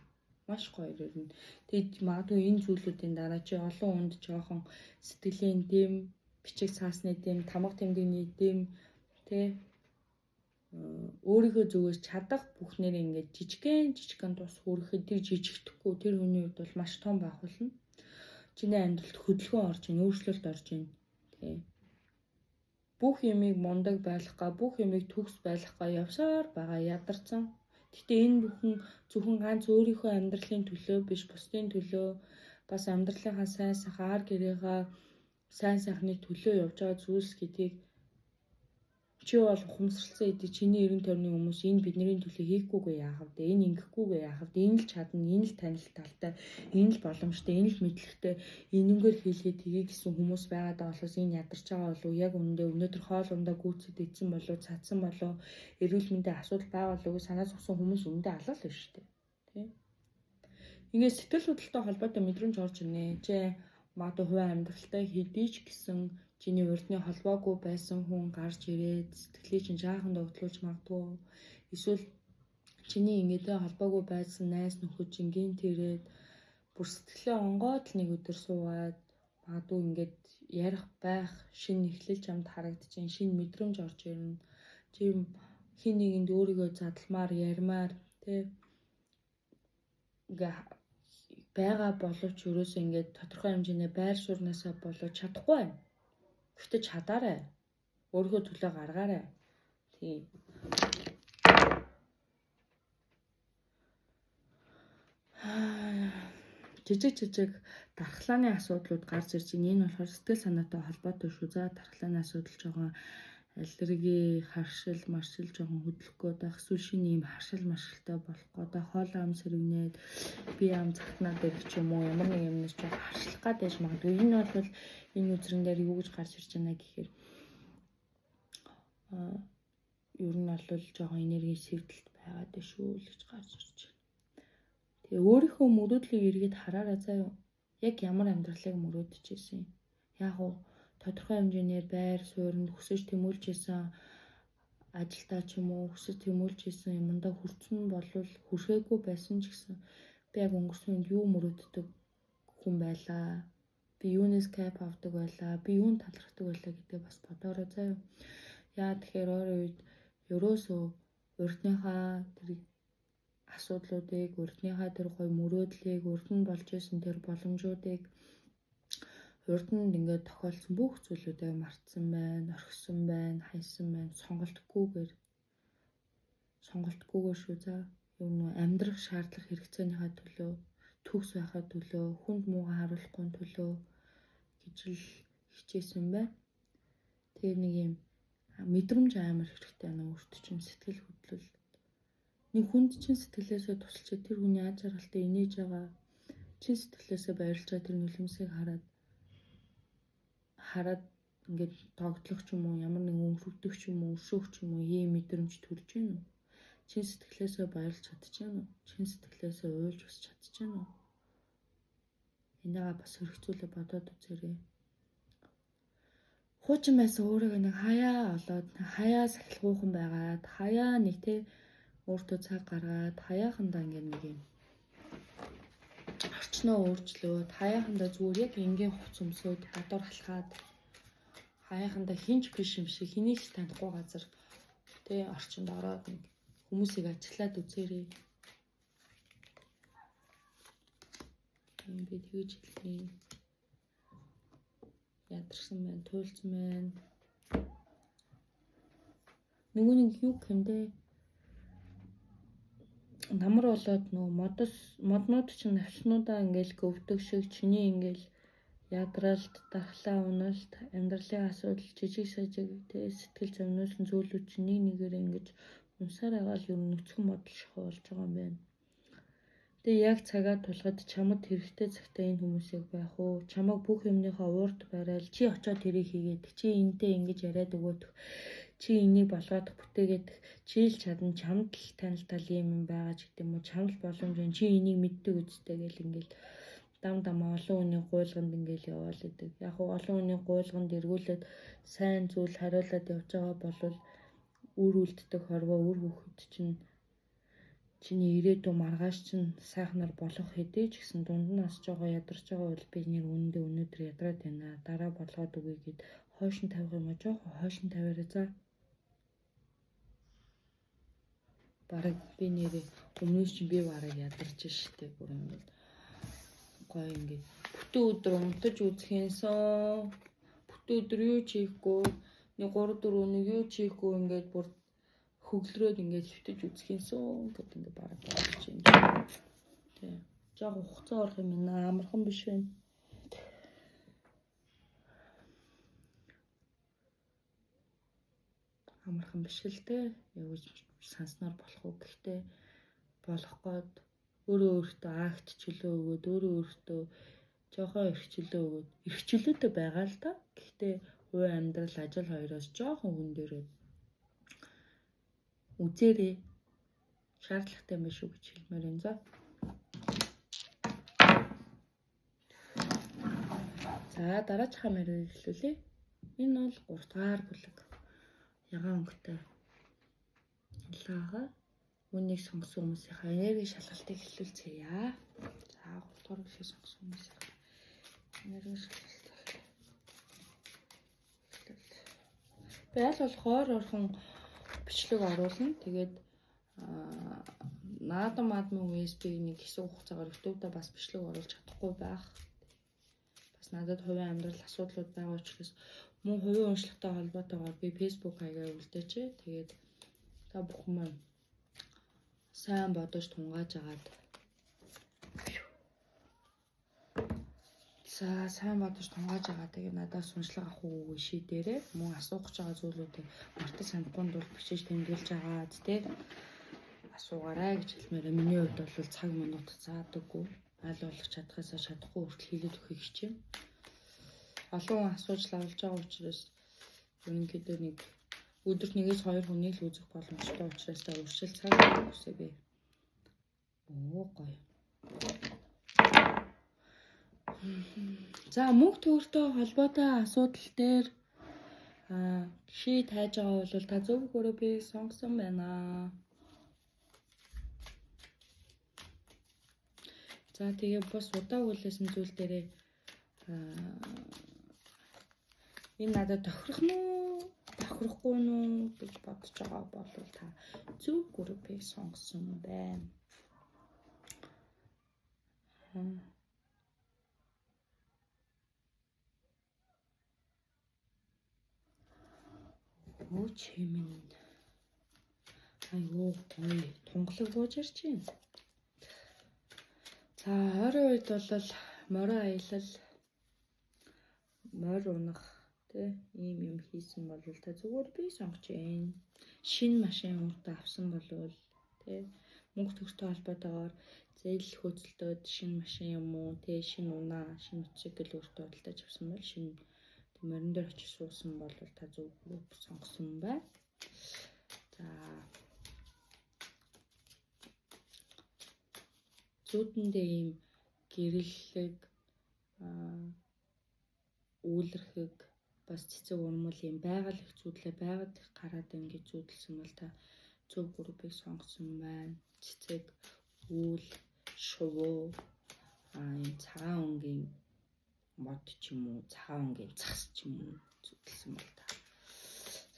Маш гоёор ирнэ. Тэгэд магадгүй энэ зүйлүүдийн дараа чи олон хүнд жоохон сэтгэлийн дэм, бичиг цаасны дэм, тамга тэмдэгний дэм тэ өөрийнхөө зүгээс чадах бүхнээр ингээд жижигхэн тус хүрэхэд тэр жижигдэхгүй тэр хүний хувьд бол маш том байх болно. Чиний амьдралд хөдөлгөөн орж ийн, өөрчлөлт орж ийн. Тэ. Бүх юмыг мундаг байлгахаа, бүх юмыг төгс байлгахаа явсаар байгаа ядарсан. Гэтэ энэ бүхэн зөвхөн ганц өөрийнхөө амьдралын төлөө биш, бусдын төлөө бас амьдралынхаа сайн сайхан гэрээгээ сайн сайхны төлөө явж байгаа зүйлс гэдгийг чи бол ухамсарласан эдий чиний 90 тойрны хүмүүс энэ бидний төлөө хийхгүйгээ яах вэ? Энэ ингэхгүйгээ яах вэ? Энэ л чадна, энэ л танил талтай, энэ л боломжтой, энэ л мэдлэгтэй, энэнгээр хийлгээ тгий гэсэн хүмүүс байгаад байгаа болохоос энэ ядарч байгаа болов яг үнэндээ өнөөдөр хоол ундаа гүйцэд идсэн болов, цадсан болов, эрүүл мэндийн асуудал байгаа болов гэж санаа зовсон хүмүүс үнэндээ алга л байна шүү дээ. Тэ? Ингээд сэтгэл хөдлөлтөй холбоотой мэдрэмж орж ирнэ. Чи магадгүй хувийн амьдралтай хэдий ч гэсэн чиний урдны холбоогүй байсан хүн гарч ирээд сэтгэлийг чинь жаахан догтлуулж магадгүй. Эсвэл чиний ингэдэ холбоогүй байсан найз нөхөд чинь гинт ирээд бүр сэтгэлээ онгоод л нэг өдөр суугаад магадгүй ингээд ярих байх шинэ эхлэл чамд харагдчихээн, шинэ мэдрэмж орж ирнэ. Чи хин нэгэнд өөрийгөө задламаар ярмаар тэ ингээ байгаа боловч ерөөсөө ингээд тодорхой хэмжээний байр сууриасаа болоод чадахгүй байна. Гэхдээ чадаарай. Өөрийнхөө төлөө гаргаарай. Тийм. Жижиг дархлааны асуудлууд гарч ирж байна. Энэ болохоор сэтгэл санаатай холбоотой шүү. За дархлааны асуудал жоохон аллерги, харшил, маршил жоохон хөдлөхгүй байх. Эсвэл шинэ юм харшил маршилтай болох гэдэг. Хоол ам сэрвнээд би ам захнаад ирэх ч юм уу. Ямар нэг юмнаас жоохон харшлах гад байж магадгүй. Энэ бол энэ үзрэн дээр юу гэж гарч ирж байна гэхээр ер нь бол жоохон энерги сэвдэлт байгаад байна шүү л гэж гарч ирж байна. Тэгээ өөрийнхөө мөрөөдлийг эргээд хараарай заяа. Яг ямар амьдралыг мөрөөдөж ийсэн. Яг уу тодорхой хэмжээний байр суурьнд хүсэж тэмүүлж ийсэн ажилдаа ч юм уу хүсэж тэмүүлж ийсэн юмдаа хүрсэн болвол хүрхээгүй байсан ч гэсэн би яг өнгөрсөн үед юу мөрөөддөг хүн байлаа. Би юунес кайф авдаг байлаа. Би юунд талархдаг байлаа гэдгээ бас бодоорой заяа. Яа тэгэхээр ойрын үед ерөөсөө урдныхаа тэр асуудлуудыг, урдныхаа тэр гой мөрөөдлийг, урд нь болж исэн тэр боломжуудыг урднд ингээд тохиолдсон бүх зүйлүүдээ мартсан байна, орхисон байна, хайсан байна, сонголтгүйгээр шүү за. Юу нөө амьдрах шаардлага хэрэгцээнийхээ төлөө, төгс байхад төлөө, хүнд муугаа харуулахгүй төлөө гэж л хичээсэн байна. Тэр нэг юм мэдрэмж амар хэрэгтэй байна өөртөө чинь сэтгэл хөдлөл. Нэг хүнд чинь сэтгэлээсээ тусалж тэр хүний аз жаргалтай инээж байгаа чин сэтгэлээсээ баярлж байгаа тэр нулимсыг хараад ингээд тогтлох ч юм уу, ямар нэгэн өрөвдөх ч юм уу, өршөөх ч юм уу, ийм мэдрэмж төрж гэнэ үү? Чин сэтгэлээсээ баярлж чадчихэв үү? Чин сэтгэлээсээ уйлж босч чадчихэв үү? Энийгээ бас хэрэгцүүлээ бодоод үзээрэй. Хуучин байсан өөрийгөө нэг хаяа олоод, хаяа сахилгуухан байгаад, хаяа нэг те өөртөө цаг гаргаад, хаяахандаа ингээд нэг юм орчноо өөрчлөөд, хаяахандаа зүгээр яг энгийн хувц өмсөд, гадуур халахад, хаяахандаа хинч биш юм шиг хэнийг ч танихгүй газар те орчинд ороод нэг хүмүүсийг ажиглаад үзээрэй. Би тэгж хэлээ. Ядарсан байна, туйлцсан байна. Нөгөө нэг юу гэмдэ? Намар болоод нөгөө моднууд чинь навчнуудаа ингээл гөвдөг шиг чиний ингээл ядралт, дархлаа уналт, амьдралын асуудал, жижиг сажиг тэ сэтгэл зовнилсан зүйлүүд чинь нэг нэгээр ингэж унсаар агаал ер нь нүцгэн бодол шахуу болж байгаа юм байна. Тэгээ яг цагаа тулахад чамд хэрэгтэй цагтаа энэ хүмүүсийг байх уу? Чамайг бүх юмныхаа уурд барайл чи очоод тэрийг хийгээд чи энтэй ингэж яриад өгөөдөх. Чи энийг болгоод бүтээгээд чи л чадна чамд л танилтал юм байгаа ч гэдэг юм уу? Чамд боломж чи энийг мэддэг үстэй гэл ингээл дам олон хүний гуйлганд ингээл яваал идэг. Яг уу олон хүний гуйлганд эргүүлээд сайн зүйл хариулаад явж байгаа бол үр үлддэг хорвоо үр хөхөд чинь чиний ирээдүйн маргааш чинь сайхнаар болох хэдий ч гэсэн дунд нь асж байгаа ядарч байгаа бол би нэр үнэндээ өнөөдөр ядраад байна. Дараа болгоод үгүй гэд хойш нь тавих юм а жоохон хойш нь тавиараа за. Бараг би нэрээ өмнөөс чинь би бараг ядарч штэ бүр ингээд гоё ингээд бүтэн өдөр унтаж үзхэнсэн. Бүтэн өдөр юу ч хийхгүй нэг 3-4 өнөг юу ч хийхгүй ингээд бүр хөглөрөөд ингээд хөвтөж үзхэнсэн гэдэг ингээд бараг болж байна. Тэ. Жог хугацаа орох юм байна. Амархан биш байна. Амархан биш л дээ. Яг үз санснаар болох уу гэхдээ болох гээд өөрөө өөртөө акт чөлөө өгөөд өөрөө өөртөө жоохон эрхчлөө өгөөд эрхчлөөтэй байгаа л та. Гэхдээ хувь амьдрал ажил хоёроос жоохон хүн дээрээ үзээрэй. Шаардлагатай юм шүү гэж хэлмээр энэ за. За дараачихаа мэрийг эхлүүлье. Энэ бол 3 дугаар бүлэг. Ягаан өнгөтэй. Ялгаага үнийг сонгосон хүмүүсийнхаа энерги шалгалтыг эхлүүлцгээе. За 3 дугаар бүлгийг сонгосон хүмүүсийнхаа энерги шалгалтыг. Би аль болох хойр орхон бичлэг оруулна. Тэгээд наадам USB-г нэг хэсэг хугацаагаар YouTube-да бас бичлэг оруулж чадахгүй байх. Бас надад хувийн амьдрал асуудлууд байгаа учраас мөн хувийн уншлагатай холбоотойгоор би Facebook хаягаар үлдээч. Тэгээд та бүхэн маань сайн бодож тунгааж агаад. За сайн бодож тунгааж агаад тэгээд надаас уншлага авах үгүй шийдээрэй. Мөн асуух гэж байгаа зүйлүүдийг мартаж санахгүй бол бичиж тэмдэглэж агаад тий асуугаарай гэж хэлмээр. Миний хувьд бол цаг минут заадаггүй. Аль болох чадхаасаа чадахгүй хүртэл хийгээд өгөхийг хичээв. Олон асууж лавлж байгаа учраас ерөнхийдөө нэг өдөрт 1-2 хүнийг л үзэх боломжтой учраас та өршөөл цаг өгсөйг. Оо гоё. За мөнгө төгрөгтэй холбоотой асуудал дээр жишээ тааж байгаа бол та зөв өгөөрэй би сонгосон байна. За тэгээ бас удааг үлээсэн зүйл дээрээ энэ надад тохирох нь уу, тохирохгүй нь уу гэж бодож байгаа бол та зөв группийг сонгосон байна. Өө чимэн. Айгуу гоё тунгалаг бууж ирж байна. За ойрын үед бол морин аялал, морь унах тий ийм юм хийсэн бол та зүгээр би сонгож байна. Шинэ машин өөртөө авсан болвол тий мөнгө төгстэй холбоотойгоор зээл хөөцөлтөд шинэ машин юм уу, тэ шинэ унаа, шинэ мотоцикл өөртөө худалдаж авсан бол шинэ морин дээр очиж суусан бол та зөв групп сонгосон байна. За зүүдэндээ ийм гэрэллэг үүлэрхэг бас цэцэг урмал юм байгаль их зүүдлээ байгаад их гараад ингэж зүүдэлсэн бол та зөв группыг сонгосон байна. Цэцэг, үүл, шувуу, ийм цагаан өнгийн мод ч юм уу, цагаан өнгийн цас ч юм уу зүүдэлсэн бол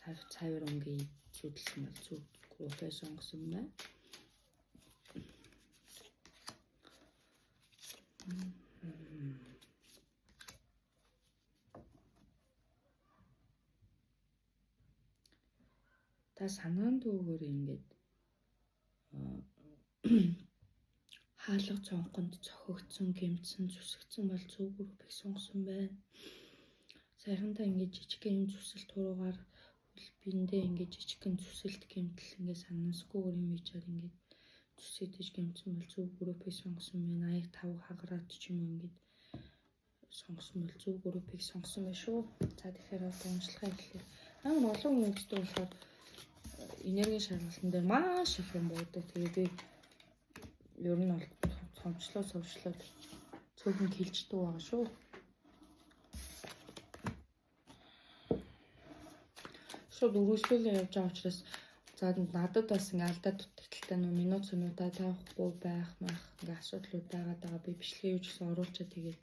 та цайвар өнгийн зүүдэлсэн бол зөв группыг сонгосон байна. Та санаанд өгөөр ингээд хаалга цонхонд цохигдсон, гэмтсэн, зүсгдсэн бол зөв группыг сонгосон байна. Сайхандаа ингээд жижигхэн юм зүсэлт туруугаар биендээ ингээд жижигхэн зүсэлт гэмтэл ингээд санансгүйгээр юм ичээд ингээд зүсэдэж гэмтсэн бол зөв группыг сонгосон байна. Аяг тав хагараад ч юм ингээд сонгосон бол зөв группыг сонгосон байна шүү. За тэгэхээр одоо уншлагаа эхлэе. Амар олон хүн үздэг болохоор энергийн шалгалтын дээр маш их юм байдаг. Тэгээд би ер нь бол цомчлоод цөөхөн хилждэг байгаа шүү. Шууд үргэлжлүүлээ явж байгаа учраас за надад бас ингээ алдаад дутагдaltaй нөө минут цэнүүдээ тавихгүй байх ингээ асуудлууд байгаа би бичлэгээ юуж гэсэн оруулчаа тэгээд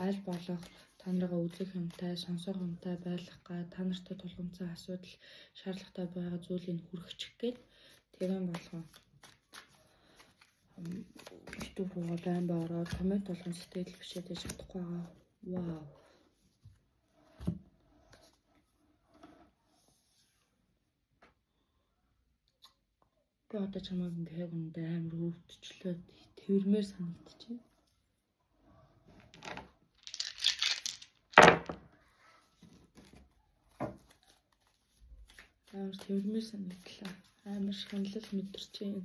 аль болох та нарыгаа үзэх юмтай, сонсох юмтай байх га та нартай тулгымцсан асуудал шаардлагатай байгаа зүйлийг хүргэчих гээд тэрэн болгоо YouTube руу байн ороод коммент болгон сэтгэл бичээд чадахгүй байгаа. Вау. Би одоо чамайг ингээ хүндээ амар өвдчлөөд тэрмээр санагдчихэв. Амар тэрмээр санагдлаа. Амар шаналл мэдэрч байна.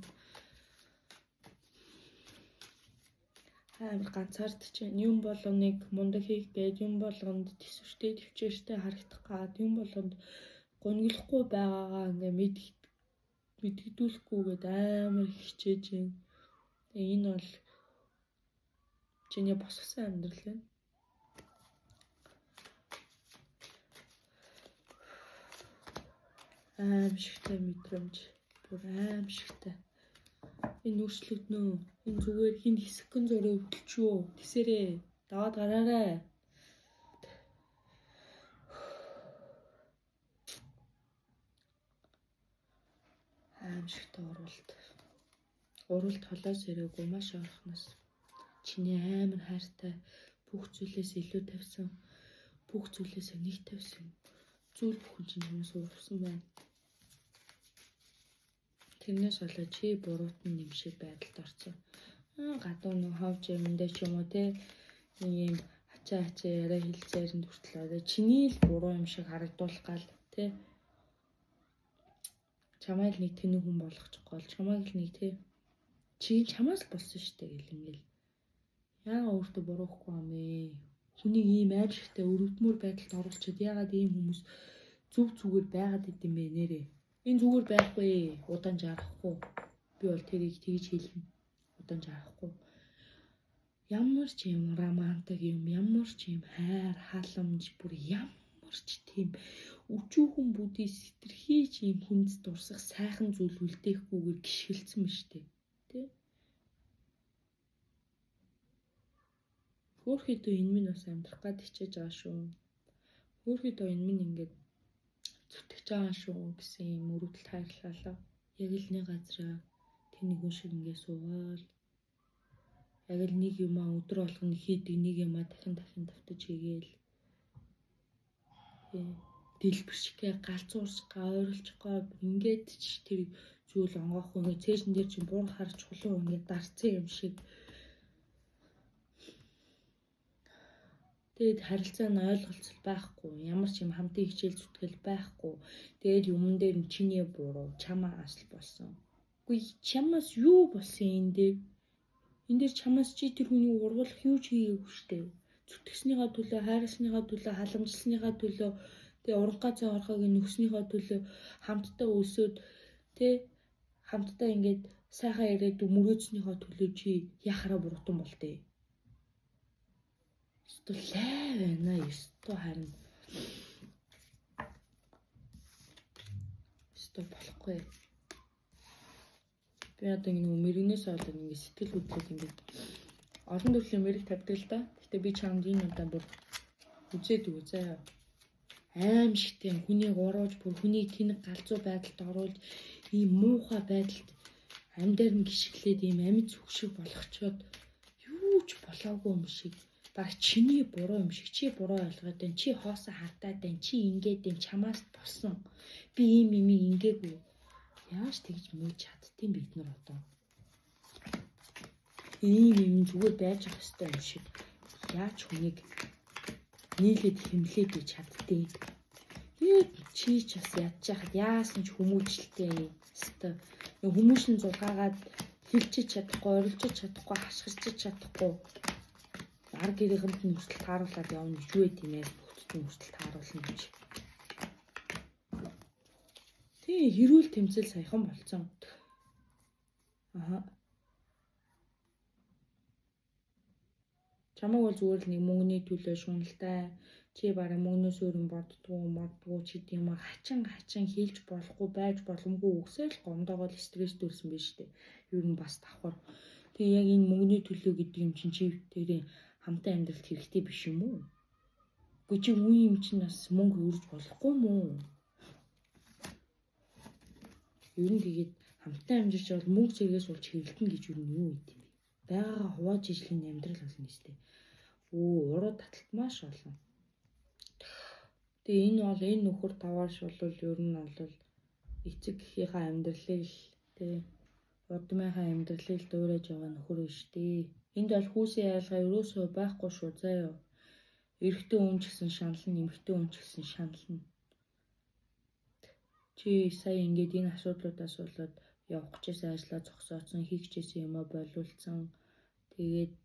Амар ганцаардч байна. Юм болгоныг мундаг хийх гээд юм болгонд төсвөртэй төвчээртэй харагдах гад юм болгонд гонглохгүй байгаагаа ингээ мэдгдүүлэхгүйгээд амар хичээж байна. Тэгээ энэ бол чиний босгосон амьдрал байна. Аимшигтай мэдрэмж, бүр аимшигтай. Энэ өөрчлөгднө. Энэ зүгээр хин хэсэгхэн зураг өвдөлчөө. Тэсэрээ. Даваад гараарай. Аимшигтай уралт. Уралт холоос ирээгүй маш ойрхоноос. Чиний амар хайртай бүх зүйлээс илүү тавьсан. Бүх зүйлээсээ нэг тавьсан. Зүйл бүхэн чинь хүмүүс урвсан байна. Тэрнээс болоо чи буруутан нэмшиг байдалд орсон. Гадуу нэг ховж юмдээ ч юм уу те нэг юм ачаа яриа хэлцээрэн хүртлээ. Чиний л буруу юм шиг харагдуулах гал те. Чамайг нэг тэнэг хүн болгочих гол. Чамайг л нэг те чи чамаас л болсон штэ гэл ингээл. Яагаад өөртөө буруухгүй юм бэ? Хүнийг ийм аимшигтай өрөвдмөр байдалд оруулчихэд яагаад ийм хүмүүс зүг зүгээр байгаад идэм бэ нэрээ? Энэ зүгээр байхгүй. Удаан жарахгүй. Би бол тэрийг тэгж хэлнэ. Удаан жарахгүй. Ямар ч юм романтик юм, ямар ч юм хайр, халамж, бүр ямар ч тийм өчүүхэн бүдий сэтэрхий ч юм хүнд дурсах сайхан зүйл үлдээхгүйгээр гიშгэлцэн ба штэ. Тэ? Хөөхөдөө энэ минь бас амьдрах гад хичээж байгаа шүү. Хөөхөдөө энэ минь ингээд зүтгэж байгаа шүү гэсэн юм өрөвдөлт хайрлалаа. Яг л нэг газараа тэнийг шиг ингээд суугаал. Яг л нэг юм өдөр болгоно хийдэг нэг юм дахин давтаж хийгээл. Дэлбэршгээ галзуурсгаа ойрлцохгоо ингээд ч тэр зүйл онгоохгүй ингээд цээжин дээр чинь буур харж чулуу ингээд дарцсан юм шиг. Тэгээд харилцаа нь ойлголцол байхгүй. Ямар ч юм хамтын хичээл зүтгэл байхгүй. Тэгээд юмн дээр нь чиний буруу, чамаас л болсон. Үгүй чамаас юу болсон энэ дээр? Энд дээр чамаас чи тэр хүнийг ургуулах юу ч хийгээгүй штэ. Зүтгэснийхаа төлөө, хайрласныхаа төлөө, халамжлсныхаа төлөө, тэгээ ургацаа цаорхог нөхснийхаа төлөө хамтдаа өсөөд тэ хамтдаа ингээд сайхан яриад мөрөөдснийхаа төлөө чи яхараа буруудан болтээ. Ёстой лай байна. Ёстой харин. Ёстой болохгүй. Би одоо ингэ мэрэгнээс болоод ингэ сэтгэл хөдлөд ингэ олон төрлийн мэрэг тавьдаг л да. Гэтэ би чамд энэ удаа бүр үзээд үгүй заяа. Аимшигтэй хүнийг урууж бүр хүнийг тэнэг галзуу байдалд оруулж ийм муухай байдалд амьдаар нь гიშгэлээд ийм амьд зүг шиг болгочоод юу ч болоогүй юм шиг баг чиний буруу юм шиг чи буруу ойлгоод байна. Чи хоосоо хартаад байна. Чи ингээд байна. Чамаас болсон. Би ийм юм ингээгүй. Яаж тэгж мууж чаддtiin бид нар одоо. Ийм юм зүгээр байж ах ёстой юм шиг. Яаж хүнийг нийлээд хэмлээд бий чаддtiin. Тэгээд чи ч бас ядчихад яасан ч хүмүүжлтэй ёстой. Хүмүүсийн зулгаагаад хилчиж чадахгүй, орилжиж чадахгүй, хашгирчиж чадахгүй. Арга гэрийнхэнд нь хүртэл тааруулаад явна гэж юу гэдэг юм яа бүгдд нь хүртэл тааруулна гэж. Тэгээ хэрүүл тэмцэл саяхан болцсон. Аха. Чамаг бол зүгээр л нэг мөнгөний төлөө шуналтай. Чи бараг мөнгнөөс өөр боддгоо ч гэдэг юм хачин хийлж болохгүй байж боломгүй үгсээр л гомдоогоо стресс төрсөн байж тээ. Ер нь бас давхар. Тэгээ яг энэ мөнгөний төлөө гэдэг юм чинь чи тэрийн хамтаа амьдралд хэрэгтэй биш юм уу? Гэхдээ чи үе юм чинь бас мөнгө өрж болохгүй юм уу? Ер нь тэгээд хамтаа амьдарч бол мөнгө зэрэгээс болж хэрэлдэн гэж юу юм бэ? Байгаагаа хувааж ижлийн амьдрал болно нэстэй. Уруу таталт маш олон. Тэгээ энэ нөхөр тавааш бол ер нь бол эцэг эхийнхээ амьдралыг тий удмынхаа амьдралыг дуурайж байгаа нөхөр биш дээ. Энд бол хүүсийн айлгаа ерөөсөө байхгүй шүү заяа. Эрэгтэй хүн ч гэсэн шанална, эмэгтэй хүн ч гэсэн шанална. Чи сая ингээд энэ асуудлуудаас болоод явах гэжсэн ажлаа зогсооцсон, хийх гэжсэн юмаа болиулсан. Тэгээд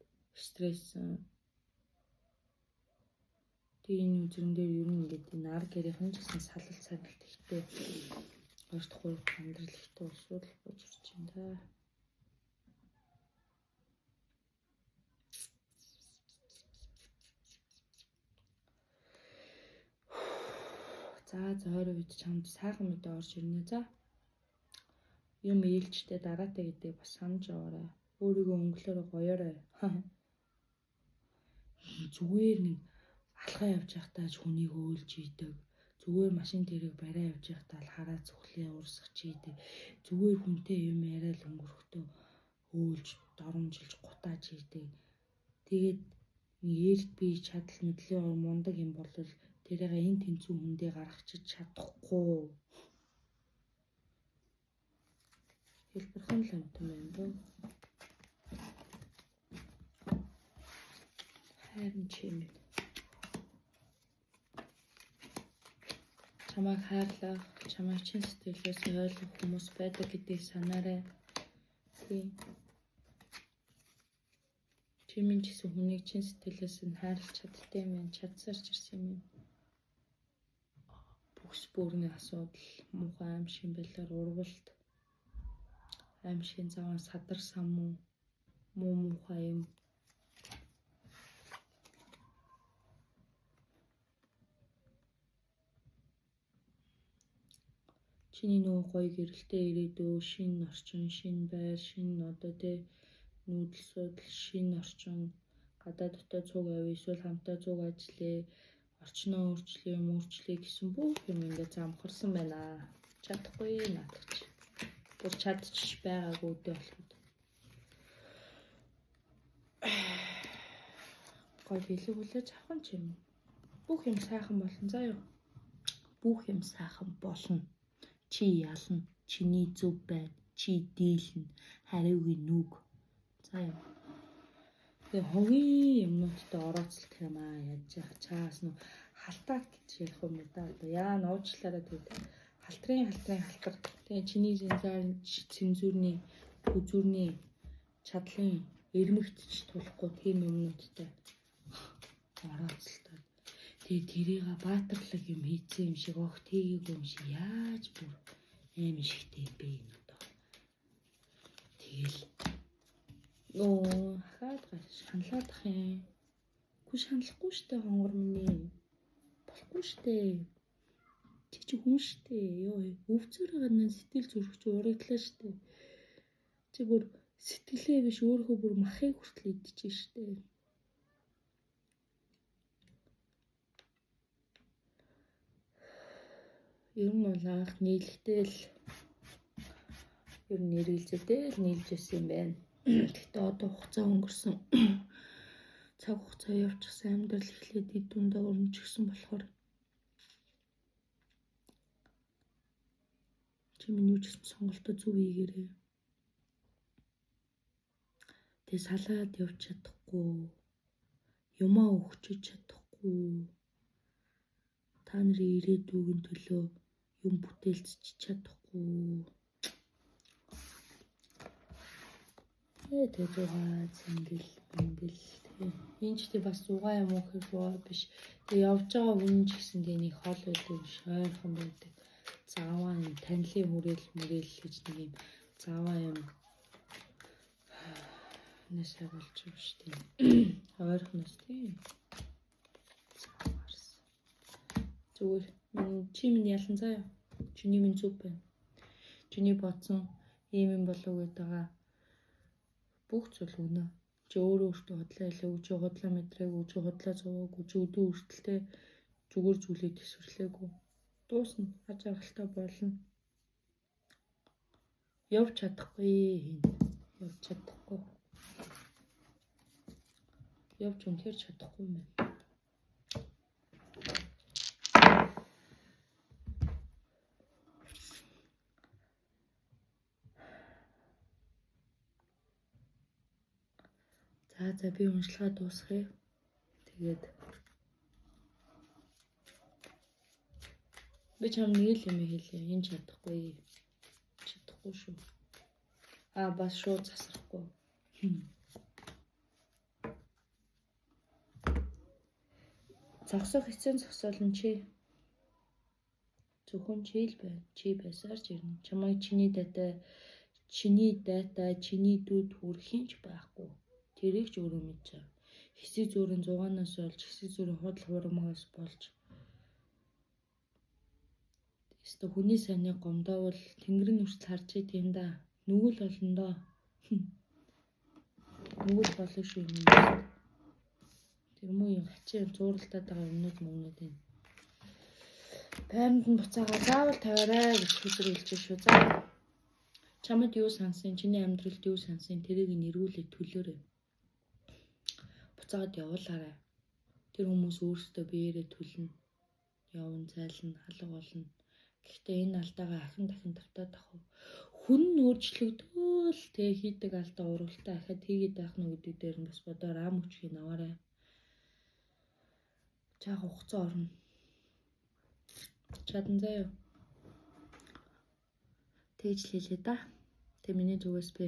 стресссэн. Тэгээ энэ үзрэн дээр ер нь ингээд энэ арга гэрийнхэн ч гэсэн салалт саналт ихтэй. 2-3 амьдрал ихтэй усуул болж ирж байна да. За 20 үед чамд сайхан мэдээ орж ирнэ. За. Юм ээлжтэй дараатай гэдэг бас санаж яваарай. Өөрийгөө өнгөлөөр гоёорой. Зүгээр нэг алхаа явж байхдаа ч хүнийг өөлж идэг. Зүгээр машин тэрэг барай явж байхдаа л хараа зүхлээ урсгах идэг. Зүгээр хүнтэй юм яриад өнгөрөхдөө өөлж, доромжилж, гутааж идэг. Тэгээд эрт би чадал мэдлээ мундаг юм бол тэрийг энэ тэнцүү хүндээ гаргачих чадахгүй. Хэлбэрхэн л амт юм байна дөө. Харин чим. Чамайг хайрлах, чамайг чин сэтгэлээс ойлгох хүмүүс байдаг гэдгийг санаарай. Тийм. Чимэн ч гэсэн хүнийг чин сэтгэлээс нь хайрлах чадaltaй юм, чадсарч ирсэн юм. Бүс бүрний асуудал, муухай аимшиг байлаар урвалт, аимшигын заван садар самуу, муухай юм. Чиний нөгөө гоё гэрэлтэй ирээдүй, шинэ орчин, шинэ байр, шинэ одоо тэ нүүдэл судал, шинэ орчин, гадаа дотоод цуг авъя, эсвэл хамтаа цуг ажиллая, орчноо өөрчлөе гэсэн бүх юм ингээд замхарсан байна. Чадахгүй наадагч. Бүр чадчих байгаагүй дэ болоход. Гоё хэлэг хүлээж авах юм. Бүх юм сайхан болно заа юу. Бүх юм сайхан болно. Чи ялна, чиний зөв байна, чи дийлнэ, хариугийн нүг. За юм. Тэгээ хогийн юмнуудтай орооцолт юм яаж яах чаас нү халтаат гэж ярих юм да. Одоо яа нуучлаараа тэгээд халтар. Тэгээ чиний цензурны үзүүрний чадлын эрмэгтч тулахгүй тийм юмнуудтай орооцолтой. Тэгээ тэрийг баатарлаг юм хийцэн юм шиг огт хийгээгүй юм шиг яаж бүр аим шигтэй юм бэ энэ одоо. Тэгэл хаад шаналаад ах юм. Гү шаналахгүй штэ хонгор минь. Болохгүй штэ. Чи хүн штэ. Йоо, өвцөр гаднаа сэтгэл зүрхч урагдлаа штэ. Чи бүр сэтгэлээ биш өөрөө бүр махыг хүртэл идчихэж штэ. Ер нь бол анх нийлэхдээ л ер нь нэргэлзээтэй л нийлж байсан юм байна. Гэхдээ одоо хугацаа өнгөрсөн. Цаг хугацаа явчихсан амьдрал эхлээд ид дундаа өрнөжсөн болохоор чи миний юу ч гэсэн сонголтоо зөв хийгээрэй. Тэгээ салаад явж чадахгүй, юмаа өгчөж чадахгүй, та нарын ирээдүйн төлөө юм бүтээлцэж чадахгүй. Тэгээ зугаа зингэл энэ ч тий бас зугаа юм уу гэхээр зугаа биш. Тэгээ явж байгаа үнэн ч гэсэн тий нэг хол байдаг биш, ойрхон байдаг. Зааваа юм танилын хүрээл гэж нэг юм зааваа юм нэсэ болж байгаа шүү дээ. Ойрхоноос тий. Зүгээр чи минь ялан заяа. Чиний минь зүг байна. Чиний бодсон ийм юм болов гэдэг бүх зүйл өгнө. Чи өөрөө бодлоо хэлээгүй, чи бодлоо мэдрээгүй, чи бодлоо зовоогүй, чи өдөө үртэлтэй зүгээр зүйлээ төсвөрлөөгүй. Дуусна. Аж аргалтай болно. Явж чадахгүй хин. Явж чадахгүй. Явж үнэхээр чадахгүй юм байна. За би уншлагаа дуусгая. Тэгээд би чам нэг л юм хэлээ. Энэ чадахгүй. Чадахгүй шүү. Бас шууд засрахгүй. Зогсох эцэн зогсоолн чи. Зөвхөн чи л байна. Чи байсаар ч ирнэ. Чамайг чиний дата, чиний дүүд хүрхинч байхгүй. Тэрийг ч өөрөө мэдж байгаа. Хэсэг зүрийн зугаанаас болж, хэсэг зүрийн худал хуурмагаас болж. Эсвэл хүний сайныг гомдоовол тэнгэрийн нүртэл харж идэм да. Нүгэл болно доо. Нүгэл болоо шүү юм. Тэр муу юм хачаа зууралтаад байгаа юмнууд мөнгнүүд энэ. Баймд нь буцаагаа заавал тавиарай гэж хүсэлж шүү. За. Чамд юу сансан? Чиний амьдралд юу сансан? Тэрийг нэргүүлээ төлөөрэй. Буцаад явуулаарай. Тэр хүмүүс өөрсдөө биеэрээ төлнө. Явна, зайлна, халга болно. Гэхдээ энэ алдаагаа дахин давтаад авах. Хүн нь өөрчлөгдөөл тэг хийдэг алдаа уралдаа ахад хийгээд байх нь гэдэг дээр нь бас бодоор ам хүчийг аваарай. Чаах хугацаа орно. Чадан заяа. Тэгж хэлээ да. Тэг миний зүгээс би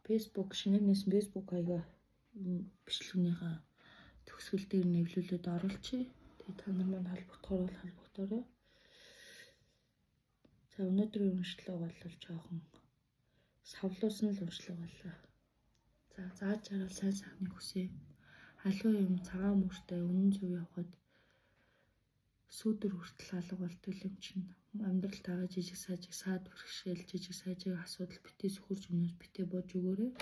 Facebook шинээр Facebook хаяга бичлэгнийхээ төгсгөл дээр нэвлүүлээд оруулчих. Тэгээ та нар маань холбогдохоор бол холбогдоорой. За өнөөдрийн уншлага бол жоохон савлуусан л уншлага боллоо. За зааж хараад сайн сайхныг хүсье. Халиваа юм цагаан мөртэй үнэн зөв явахад сүүдэр хүртэл алга болдог юм чинь. Амьдрал тагаа жижиг сажиг саад бэрхшээл жижиг сажиг асуудал битээ сөхөрж өнөөс битээ бож өгөөрэй.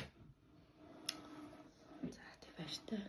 За тэг баяртай.